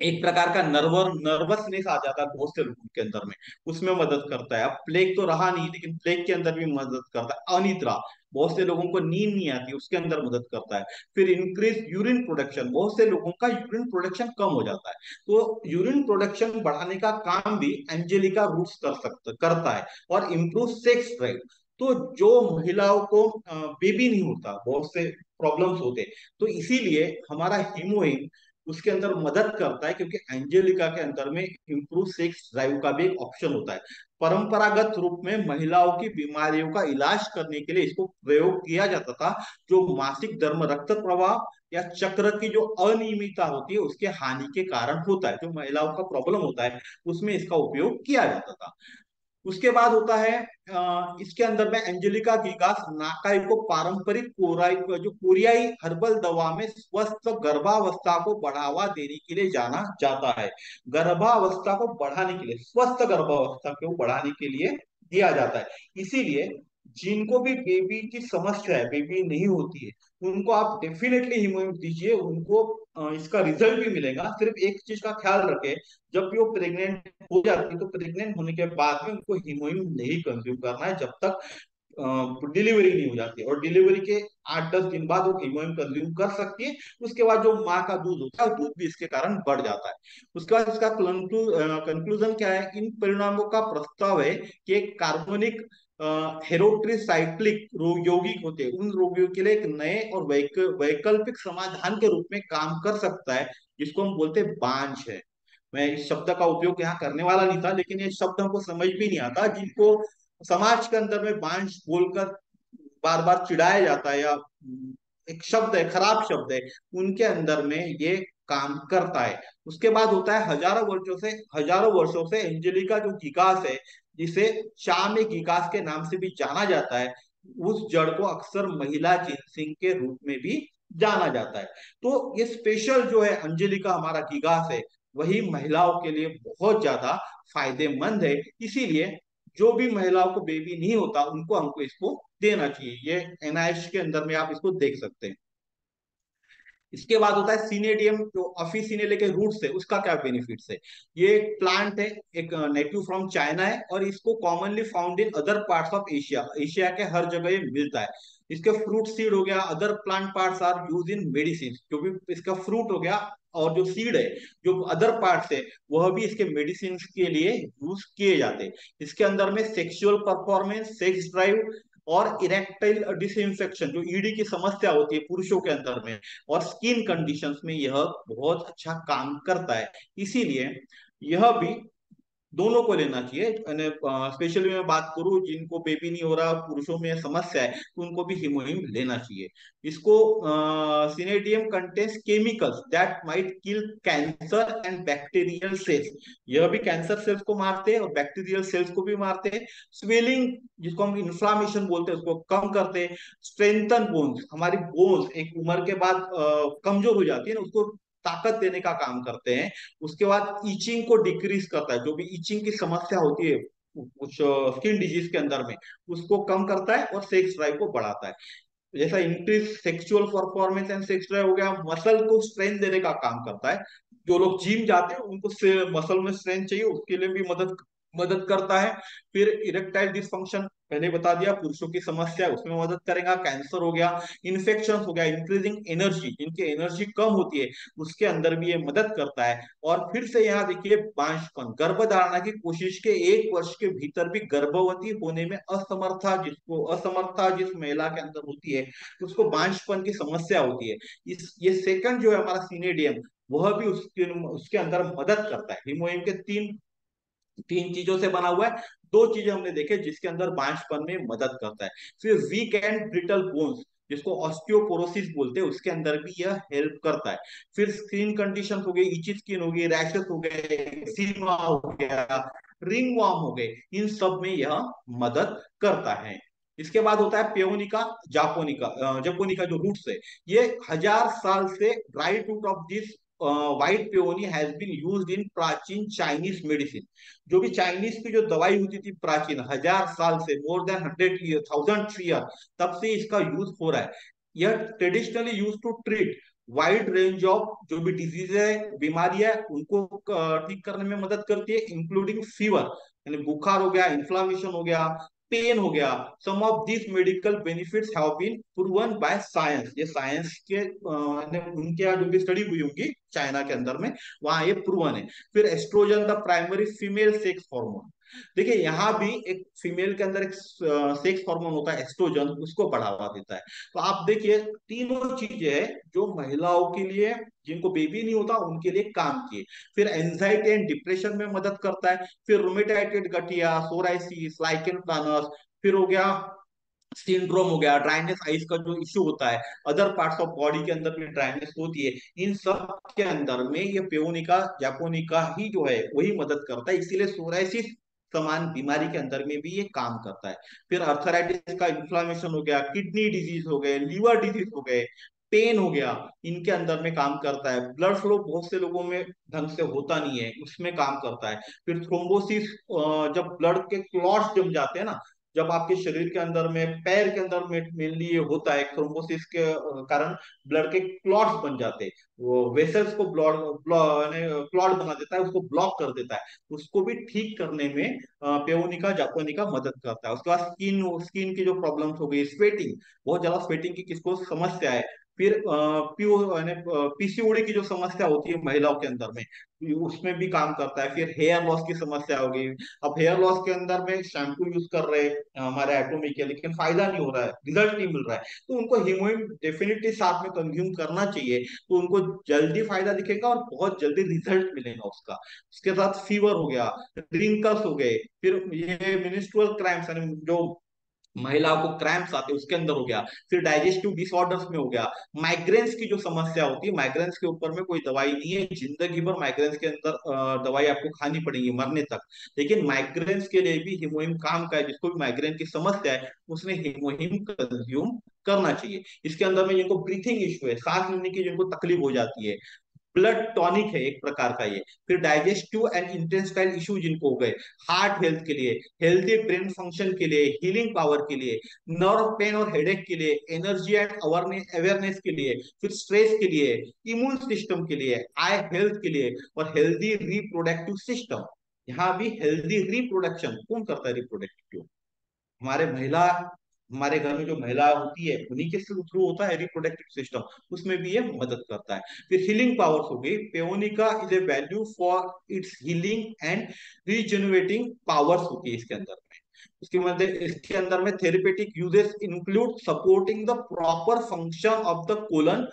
एक प्रकार का नर्वसनेस आ जाता है बहुत से लोगों के अंदर में, उसमें मदद करता है। अब प्लेग तो रहा नहीं, लेकिन प्लेग के अंदर भी मदद करता है। अनिद्रा, बहुत से लोगों को नींद नहीं आती, उसके अंदर मदद करता है। फिर इंक्रीज यूरिन प्रोडक्शन, बहुत से लोगों का यूरिन प्रोडक्शन कम हो जाता है, तो यूरिन प्रोडक्शन बढ़ाने का काम भी एंजेलिका रूट्स करता है। और इम्प्रूव सेक्स ड्राइव, तो जो महिलाओं को बेबी नहीं होता, बहुत से प्रॉब्लम्स होते, तो इसीलिए हमारा हीमोइन उसके अंदर मदद करता है, क्योंकि एंजेलिका के अंदर में इंप्रूव सेक्स ड्राइव का भी एक ऑप्शन होता है। परंपरागत रूप में महिलाओं की बीमारियों का इलाज करने के लिए इसको प्रयोग किया जाता था, जो मासिक धर्म, रक्त प्रवाह या चक्र की जो अनियमितता होती है उसके हानि के कारण होता है, जो महिलाओं का प्रॉब्लम होता है उसमें इसका उपयोग किया जाता था। उसके बाद होता है इसके अंदर में एंजेलिका गिगास नाकाई को पारंपरिक कोराई, जो कोरियाई हर्बल दवा में स्वस्थ गर्भावस्था को बढ़ावा देने के लिए जाना जाता है। गर्भावस्था को बढ़ाने के लिए, स्वस्थ गर्भावस्था को बढ़ाने के लिए दिया जाता है। इसीलिए जिनको भी बेबी की समस्या है, बेबी नहीं होती है, उनको आप डेफिनेटली हीमोग्लोबिन दीजिए, उनको इसका रिजल्ट भी मिलेगा। सिर्फ एक चीज का ख्याल रखें, जब भी वो प्रेग्नेंट हो जाती है, तो प्रेग्नेंट होने के बाद में उनको हीमोग्लोबिन नहीं कंज्यूम करना है जब तक डिलीवरी नहीं हो जाती, और डिलीवरी के 8-10 दिन बाद वो हीमोग्लोबिन कंज्यूम कर सकती है। उसके बाद जो माँ का दूध होता है, दूध भी इसके कारण बढ़ जाता है। उसके बाद इसका कंक्लूजन क्या है, इन परिणामों का प्रस्ताव है कि एक कार्बनिक हेरोट्रीसाइक्लिक यौगिक होते हैं, उन रोगियों के लिए एक नए और वैकल्पिक समाधान के रूप में काम कर सकता है, जिसको हम बोलते हैं बांझ है। मैं इस शब्द का उपयोग यहाँ करने वाला नहीं था, लेकिन ये शब्द हमको समझ भी नहीं आता, जिनको समाज के अंदर में बांझ बोलकर बार बार चिढ़ाया जाता है, या एक शब्द है, खराब शब्द है, उनके अंदर में ये काम करता है। उसके बाद होता है हजारों वर्षों से एंजेलिका जो गिगास है, जिसे शाम गिगास के नाम से भी जाना जाता है, उस जड़ को अक्सर महिला जिनसिंग के रूप में भी जाना जाता है। तो ये स्पेशल जो है अंजेलिका हमारा गिगास है, वही महिलाओं के लिए बहुत ज्यादा फायदेमंद है। इसीलिए जो भी महिलाओं को बेबी नहीं होता, उनको हमको इसको देना चाहिए। ये एनआईएच के अंदर में आप इसको देख सकते हैं। इसके बाद होता है सीनेडियम, जो अफिसिनेले के रूट्स है उसका क्या बेनिफिट्स है। ये एक प्लांट है, एक नेटिव फ्रॉम चाइना है, और इसको commonly found in other parts of Asia, Asia के हर जगह ये मिलता है। इसके फ्रूट सीड हो गया, other plant parts are use in medicine, जो भी इसका फ्रूट हो गया और जो सीड है, जो अदर पार्ट्स है, वह भी इसके मेडिसिन के लिए यूज किए जाते हैं। इसके अंदर में सेक्सुअल परफॉर्मेंस, सेक्स ड्राइव और इरेक्टाइल डिसइंफेक्शन, जो ईडी की समस्या होती है पुरुषों के अंदर में, और स्किन कंडीशंस में यह बहुत अच्छा काम करता है। इसीलिए यह भी दोनों को लेना चाहिए। स्पेशली मैं बात करूं जिनको बेबी नहीं हो रहा, पुरुषों में समस्या है, तो उनको भी हीमोहिम लेना चाहिए। इसको सिनेडियम contains chemicals that might kill cancer and bacterial cells, यह भी कैंसर सेल्स को मारते हैं और बैक्टीरियल सेल्स को भी मारते हैं। स्वेलिंग, जिसको हम इन्फ्लामेशन बोलते हैं, उसको कम करते हैं। स्ट्रेंथन बोन्स, हमारी बोन्स एक उम्र के बाद कमजोर हो जाती है ना, उसको ताकत देने का काम करते हैं। उसके बाद ईचिंग को डिक्रीज करता है, जो भी ईचिंग की समस्या होती है कुछ स्किन डिजीज के अंदर में, उसको कम करता है और सेक्स ड्राइव को बढ़ाता है। जैसा increase sexual performance and sex drive हो गया, मसल को स्ट्रेंथ देने का काम करता है। जो लोग जिम जाते हैं उनको मसल में स्ट्रेंथ चाहिए, उसके लिए भी मदद मदद करता है। फिर इरेक्टाइल डिसफंक्शन मैंने बता दिया, पुरुषों की समस्या है उसमें मदद करेगा। कैंसर हो गया, इन्फेक्शन हो गया, इंक्रीजिंग एनर्जी, जिनकी एनर्जी कम होती है उसके अंदर भी ये मदद करता है। और फिर से यहाँ देखिए बांझपन, गर्भधारणा की कोशिश के 1 वर्ष के भीतर भी गर्भवती होने में असमर्थता जिस महिला के अंदर होती है, तो उसको बांझपन की समस्या होती है। इस ये सेकंड जो है हमारा सीनेडियम, वह भी उसके उसके अंदर मदद करता है। हिमोहिम के तीन तीन चीजों से बना हुआ है। दो चीजें हमने देखे जिसके अंदर बांझपन में मदद करता है। फिर वीक एंड ब्रिटल बोन्स, जिसको ऑस्टियोपोरोसिस बोलते हैं, उसके अंदर भी यह हेल्प करता है। फिर स्किन कंडीशन हो गई, इची स्किन हो गई, रैशेस हो गए, एक्जिमा हो गया, रिंग वर्म हो गए, इन सब में यह मदद करता है। इसके बाद होता है पेयोनिका जापोनिका, जापोनिका जो रूट्स है, ये 1000 साल से right root of this white peony has been used in प्राचीन चाइनीज मेडिसिन। जो भी चाइनीज की जो दवाई होती थी प्राचीन 1000 साल से, मोर देन 100 ईयर, 1000 ईयर, तब से इसका यूज हो रहा है। यह traditionally use to treat wide range of जो भी डिजीज है, बीमारी है, उनको ठीक करने में मदद करती है, इंक्लूडिंग फीवर, यानी बुखार हो गया, इन्फ्लामेशन हो गया, पेन हो गया। Some of this medical benefits have been proven by science, ये साइंस के उनके यहाँ जो भी स्टडी हुई होंगी चाइना के अंदर में, वहां ये प्रूवन है। फिर estrogen, the primary female sex hormone, देखिए यहाँ भी एक फीमेल के अंदर एक सेक्स हार्मोन होता है एस्ट्रोजन, उसको बढ़ावा देता है। तो आप देखिए तीनों चीजें हैं जो महिलाओं के लिए, जिनको बेबी नहीं होता उनके लिए काम किए। फिर एंजाइटी एंड डिप्रेशन में मदद करता है। फिर रोमेटाइटेड गठिया, सोराइसिस, लाइकेन प्लानस, फिर हो गया सिंड्रोम हो गया, ड्राइनेस आइज का जो इश्यू होता है, अदर पार्ट्स ऑफ बॉडी के अंदर भी ड्राइनेस होती है, इन सब के अंदर में ये पेयोनिका जापोनिका ही जो है वही मदद करता है। इसीलिए सोराइसिस समान बीमारी के अंदर में भी ये काम करता है। फिर अर्थराइटिस का इन्फ्लामेशन हो गया, किडनी डिजीज हो गए, लीवर डिजीज हो गए, पेन हो गया, इनके अंदर में काम करता है। ब्लड फ्लो बहुत से लोगों में ढंग से होता नहीं है, उसमें काम करता है। फिर थ्रोम्बोसिस, जब ब्लड के क्लॉट्स जम जाते हैं ना, जब आपके शरीर के अंदर में, पैर के अंदर में मेनली ये होता है, थ्रोम्बोसिस के कारण ब्लड के क्लॉट्स बन जाते हैं, वो वेसल्स को ब्लॉड क्लॉट बना देता है, उसको ब्लॉक कर देता है। उसको भी ठीक करने में पेयोनिका जापोनिका मदद करता है। उसके बाद स्किन स्किन की जो प्रॉब्लम्स हो गई, स्वेटिंग, बहुत ज्यादा स्वेटिंग की किसको समस्या है, फिर पीसीओडी की जो समस्या होती है महिलाओं के अंदर में, उसमें भी काम करता है। फिर हेयर लॉस की समस्या होगी, अब हेयर लॉस के अंदर में शैम्पू यूज कर रहे हैं हमारे एटोमी के, लेकिन फायदा नहीं हो रहा है, रिजल्ट नहीं मिल रहा है, तो उनको हीमोइन डेफिनेटली साथ में कंज्यूम करना चाहिए, तो उनको जल्दी फायदा दिखेगा और बहुत जल्दी रिजल्ट मिलेगा उसका। उसके साथ फीवर हो गया, रिंकल्स हो गए, फिर ये मिनिस्ट्रुअल क्रैम्प्स, यानी जो महिलाओं को क्रैम्प्स आते हैं उसके अंदर हो गया। फिर डाइजेस्टिव डिसऑर्डर्स में हो गया। माइग्रेन्स की जो समस्या होती है, माइग्रेन्स के ऊपर में कोई दवाई नहीं है, जिंदगी भर माइग्रेन्स के अंदर दवाई आपको खानी पड़ेगी मरने तक, लेकिन माइग्रेन्स के लिए भी हिमोहिम काम का है। जिसको भी माइग्रेन की समस्या है उसने हिमोहिम कंज्यूम करना चाहिए। इसके अंदर में जिनको ब्रीथिंग इश्यू है, सांस लेने की जिनको तकलीफ हो जाती है, ब्लड टॉनिक है एक प्रकार का ये। फिर डाइजेस्टिव एंड इंटेस्टाइल इश्यू जिनको हो गए, हार्ट हेल्थ के लिए, हेल्थी ब्रेन फंक्शन के लिए, हीलिंग पावर के लिए, नर्व पेन और हेडेक के लिए, एनर्जी एंड अवेयरनेस के लिए, फिर स्ट्रेस के लिए, इम्यून सिस्टम के लिए, आई हेल्थ के लिए, और हेल्दी रिप्रोडक्टिव सिस्टम। यहाँ भी हेल्दी रिप्रोडक्शन कौन करता है? रिप्रोडक्टिव हमारे महिला, हमारे घर में जो महिला होती है उन्हीं के थ्रू होता है रिप्रोडक्टिव सिस्टम, उसमें भी ये मदद करता है। फिर हीलिंग पावर्स हो गई, paeonia is a value for its healing and regenerating powers होती है इसके अंदर में। इसके अंदर में therapeutic uses include supporting the proper function of the colon,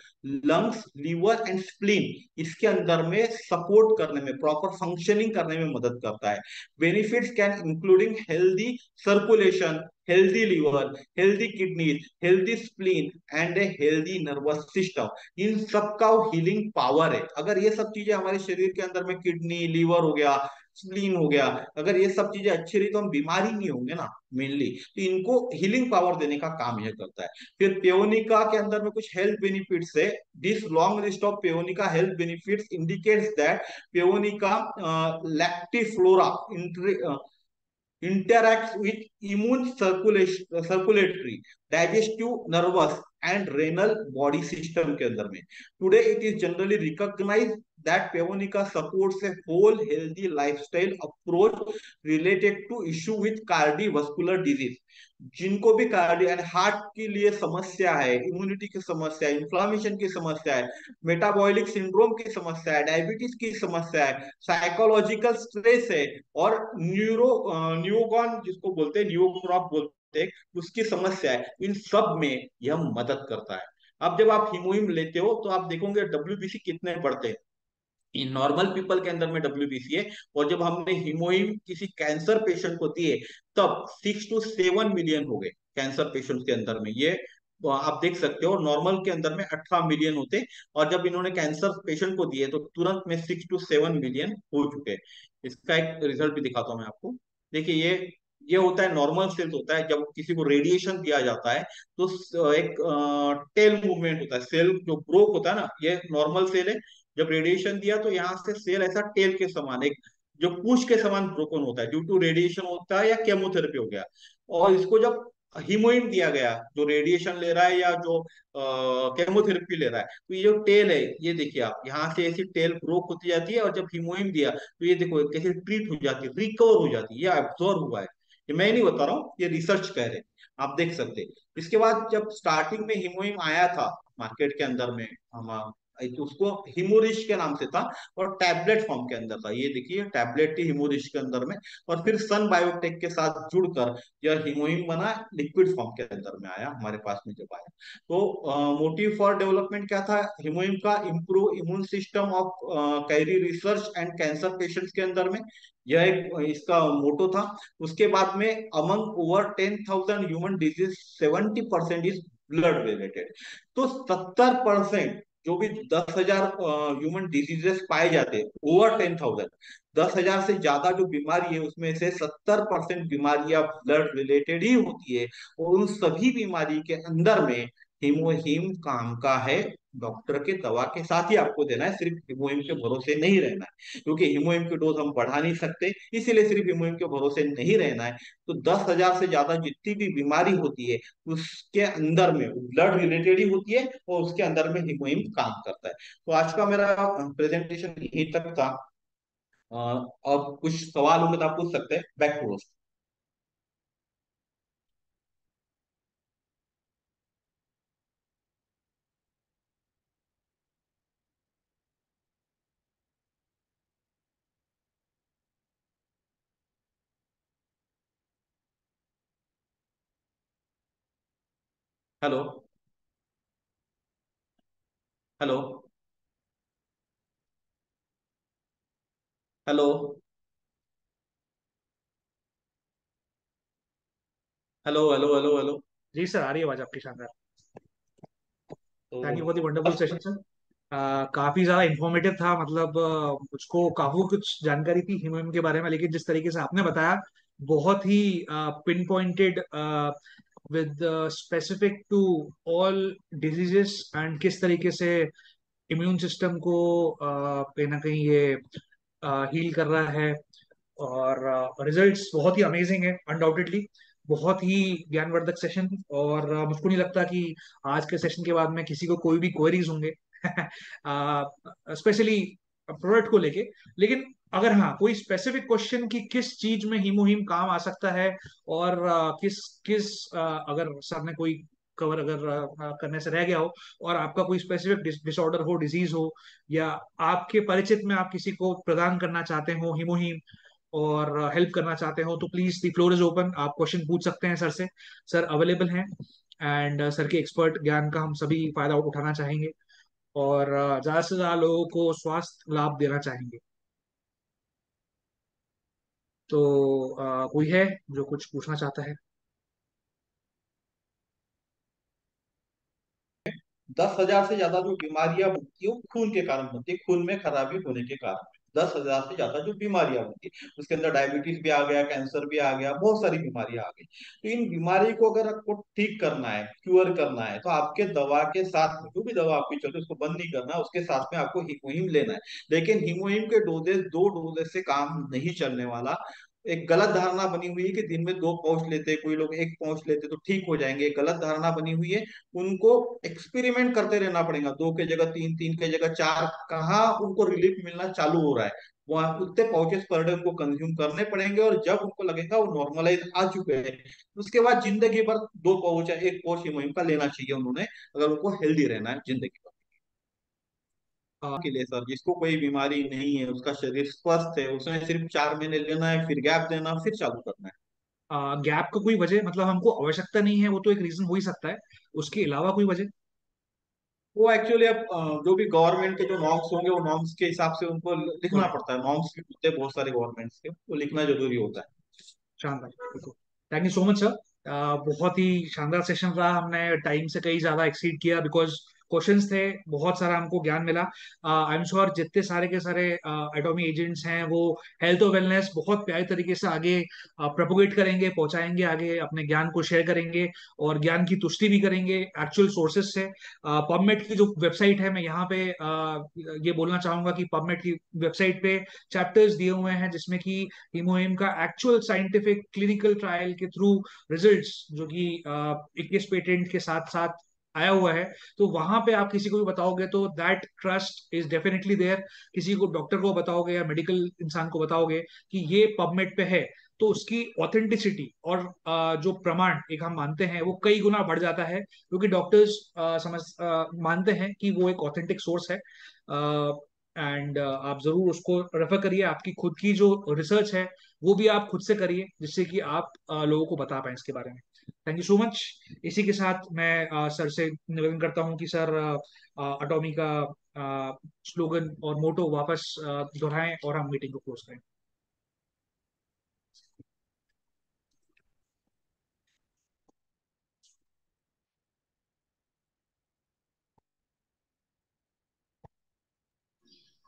lungs, liver and spleen. इसके अंदर में सपोर्ट करने में, प्रॉपर फंक्शनिंग करने में मदद करता है। Benefits can including healthy circulation, healthy liver, healthy kidneys, healthy spleen and a healthy nervous system. इन सब का हीलिंग पावर है। अगर ये सब चीजें हमारे शरीर के अंदर में, किडनी, लीवर हो गया, स्प्लीन हो गया, अगर ये सब चीजें अच्छी रही तो हम बीमारी नहीं होंगे ना मेनली। तो इनको हीलिंग पावर देने का काम यह करता है। फिर पेयोनिका के अंदर में कुछ हेल्थ बेनिफिट्स है। This long list of paeonia health benefits indicates that paeonia lactiflora interacts with immune circulatory, digestive, nervous and renal body system के अंदर में। Today it is generally recognized that Pevonica supports a whole healthy lifestyle approach related to issue with cardiovascular disease। जिनको भी cardio and heart के लिए समस्या है, immunity की समस्या है, इंफ्लामेशन की समस्या है, मेटाबॉलिक सिंड्रोम की समस्या है, डायबिटीज की समस्या है, साइकोलॉजिकल स्ट्रेस है, और न्यूगॉन जिसको बोलते हैं, न्यूक्रॉप बोलते हैं, उसकी समस्या है, इन सब में यह मदद करता है। अब जब आप हिमोइम लेते हो तो आप देखोगे डब्ल्यूबीसी कितने बढ़ते हैं। इन नॉर्मल पीपल के अंदर में डब्ल्यूबीसी है, और जब हमने हिमोइम किसी कैंसर पेशेंट को दिए तब 6 to 7 मिलियन हो गए कैंसर पेशेंट के अंदर में। ये तो आप देख सकते हो, नॉर्मल के अंदर में 18 मिलियन होते, और जब इन्होंने कैंसर पेशेंट को दिए तो तुरंत में 6 to 7 मिलियन हो चुके। इसका एक रिजल्ट भी दिखाता हूँ मैं आपको। देखिए ये होता है नॉर्मल सेल्स होता है। जब किसी को रेडिएशन दिया जाता है तो एक टेल मूवमेंट होता है, सेल जो ब्रोक होता है ना, ये नॉर्मल सेल है। जब रेडिएशन दिया तो यहाँ से सेल ऐसा टेल के समान, एक जो पूछ के समान ब्रोकन होता है, ड्यू टू रेडिएशन होता है या केमोथेरेपी हो गया। और इसको जब हीमोइम दिया गया, जो रेडिएशन ले रहा है या जो केमोथेरेपी ले रहा है, तो ये जो टेल है, ये देखिए आप, यहाँ से ऐसी टेल ब्रोक होती जाती है, और जब हीमोइम दिया तो ये देखो कैसे ट्रीट हो जाती है, रिकवर हो जाती है, ये ऑब्जर्व हुआ है। ये मैं नहीं बता रहा हूँ, ये रिसर्च कह रहे हैं, आप देख सकते हैं। इसके बाद जब स्टार्टिंग में हीमोइम आया था मार्केट के अंदर में, हम उसको हिमोरिश के नाम से था, और टैबलेट फॉर्म के अंदर था। ये देखिए टैबलेट थी हिमोरिश के अंदर में, और फिर सन बायोटेक के साथ जुड़कर यह हिमोइम बना, लिक्विड फॉर्म के अंदर में आया हमारे पास में जब आया। तो मोटिव फॉर डेवलपमेंट क्या था हिमोइम का? Improve immune system of carry research and cancer patients के अंदर में, यह एक इसका मोटो था। उसके बाद में among over 10,000 human disease 70% is blood related. तो 70% जो भी 10,000 ह्यूमन डिजीजेस पाए जाते हैं, ओवर 10,000, 10,000 से ज्यादा जो बीमारी है उसमें से 70% बीमारियां ब्लड रिलेटेड ही होती है। और उन सभी बीमारी के अंदर में हिमोहिम काम का है। डॉक्टर के दवा के साथ ही आपको देना है, सिर्फ हिमोहिम के भरोसे नहीं रहना है, क्योंकि हिमोहिम की डोज हम बढ़ा नहीं सकते, इसीलिए सिर्फ हिमोहिम के भरोसे नहीं रहना है। तो 10,000 से ज्यादा जितनी भी बीमारी होती है उसके अंदर में ब्लड रिलेटेड ही होती है, और उसके अंदर में हिमोहिम काम करता है। तो आज का मेरा प्रेजेंटेशन यही तक था। अब कुछ सवाल होंगे तो आप पूछ सकते हैं। Back to roast. Hello, hello, hello, hello, hello, hello, hello. जी सर, आ रही है आवाज आपकी, शानदार। थैंक यू फॉर द तो वंडरफुल बस। Session sir. काफी ज्यादा इंफॉर्मेटिव था, मतलब मुझको काफी कुछ जानकारी थी हिमोइम के बारे में, लेकिन जिस तरीके से आपने बताया, बहुत ही pin pointed, with specific to all diseases, and किस तरीके से इम्यून सिस्टम को कहीं ना कहीं ये हील कर रहा है। और रिजल्ट्स बहुत ही अमेजिंग है अनडाउटेडली। बहुत ही ज्ञानवर्धक सेशन। और मुझको नहीं लगता कि आज के सेशन के बाद में किसी को कोई भी क्वेरीज होंगे स्पेशली प्रोडक्ट को लेके। लेकिन अगर हाँ कोई स्पेसिफिक क्वेश्चन कि किस चीज में हीमोहीम काम आ सकता है, और किस किस अगर सर ने कोई कवर अगर करने से रह गया हो, और आपका कोई स्पेसिफिक डिसऑर्डर हो, डिजीज हो, या आपके परिचित में आप किसी को प्रदान करना चाहते हो हीमोहीम और हेल्प करना चाहते हो, तो please the floor is open. आप क्वेश्चन पूछ सकते हैं सर से। सर अवेलेबल हैं। एंड सर के एक्सपर्ट ज्ञान का हम सभी फायदा उठाना चाहेंगे, और ज्यादा से ज्यादा लोगों को स्वास्थ्य लाभ देना चाहेंगे। तो कोई है जो कुछ पूछना चाहता है? 10,000 से ज्यादा जो बीमारियां बनती है वो खून के कारण बनती है, खून में खराबी होने के कारण। 10,000 से ज्यादा जो बीमारियां बनती है उसके अंदर डायबिटीज भी आ गया, कैंसर भी आ गया, बहुत सारी बीमारियां आ गई। तो इन बीमारी को अगर आपको ठीक करना है, क्योर करना है, तो आपके दवा के साथ में जो भी दवा आपकी चल रही है उसको बंद नहीं करना है, उसके साथ में आपको हीमोहिम लेना है। लेकिन हीमोहिम के डोजेस 2 डोजेस से काम नहीं चलने वाला। एक गलत धारणा बनी हुई है कि दिन में 2 पाउच लेते, कोई लोग 1 पाउच लेते तो ठीक हो जाएंगे, एक गलत धारणा बनी हुई है। उनको एक्सपेरिमेंट करते रहना पड़ेगा, 2 के जगह 3, 3 के जगह 4, कहाँ उनको रिलीफ मिलना चालू हो रहा है वहां उतने पाउचेस पर डे उनको कंज्यूम करने पड़ेंगे। और जब उनको लगेगा वो नॉर्मलाइज आ चुके हैं, उसके बाद जिंदगी भर 2 पाउच या 1 पाउच हीमोहिम का लेना चाहिए उन्होंने, अगर उनको हेल्दी रहना है जिंदगी भर के लिए। सर जिसको कोई बीमारी नहीं है, उसका शरीर स्वस्थ है, उसने सिर्फ 4 महीने लेना है, फिर गैप देना, फिर चालू करना है। गैप का कोई वजह, मतलब हमको आवश्यकता नहीं है वो तो एक रीजन हो ही सकता है, उसके अलावा कोई वजह? वो एक्चुअली अब जो भी गवर्नमेंट के जो नॉर्म्स होंगे वो नॉर्म्स के हिसाब से उनको लिखना Got it. पड़ता है। नॉर्म्स भी होते हैं बहुत सारे गवर्नमेंट्स के, वो लिखना जरूरी होता है। शानदार, बिल्कुल। Thank you so much sir. बहुत ही शानदार सेशन रहा। हमने टाइम से कहीं ज्यादा एक्सीड किया बिकॉज क्वेश्चंस थे, बहुत सारा हमको ज्ञान मिला। आई एम श्योर जितने सारे के सारे एटॉमी एजेंट्स हैं वो हेल्थ और वेलनेस बहुत प्यारे तरीके से आगे प्रोपोगेट करेंगे, पहुंचाएंगे आगे, अपने ज्ञान को शेयर करेंगे और ज्ञान की तुष्टि भी करेंगे एक्चुअल सोर्सेज से। पबमेड की जो वेबसाइट है, मैं यहाँ पे ये बोलना चाहूंगा कि पबमेड की वेबसाइट पे चैप्टर्स दिए हुए हैं जिसमें कि हीमोहिम का एक्चुअल साइंटिफिक क्लिनिकल ट्रायल के थ्रू रिजल्ट्स जो कि 21 पेटेंट के साथ साथ आया हुआ है, तो वहां पे आप किसी को भी बताओगे तो that trust is definitely there. किसी को, डॉक्टर को बताओगे या मेडिकल इंसान को बताओगे कि ये पबमेड पे है, तो उसकी ऑथेंटिसिटी और जो प्रमाण एक हम मानते हैं वो कई गुना बढ़ जाता है, क्योंकि डॉक्टर्स मानते हैं कि वो एक ऑथेंटिक सोर्स है। एंड आप जरूर उसको रेफर करिए। आपकी खुद की जो रिसर्च है वो भी आप खुद से करिए, जिससे कि आप लोगों को बता पाए इसके बारे में। Thank you so much. इसी के साथ मैं सर से निवेदन करता हूँ कि सर अटोमी का स्लोगन और मोटो वापस दोहराएं और हम मीटिंग को क्लोज करें।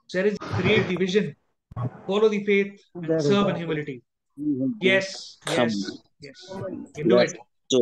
There is create the vision, follow the faith, and There is serve in a humility. evil to Yes, come. yes, yes. You do Let's it. do.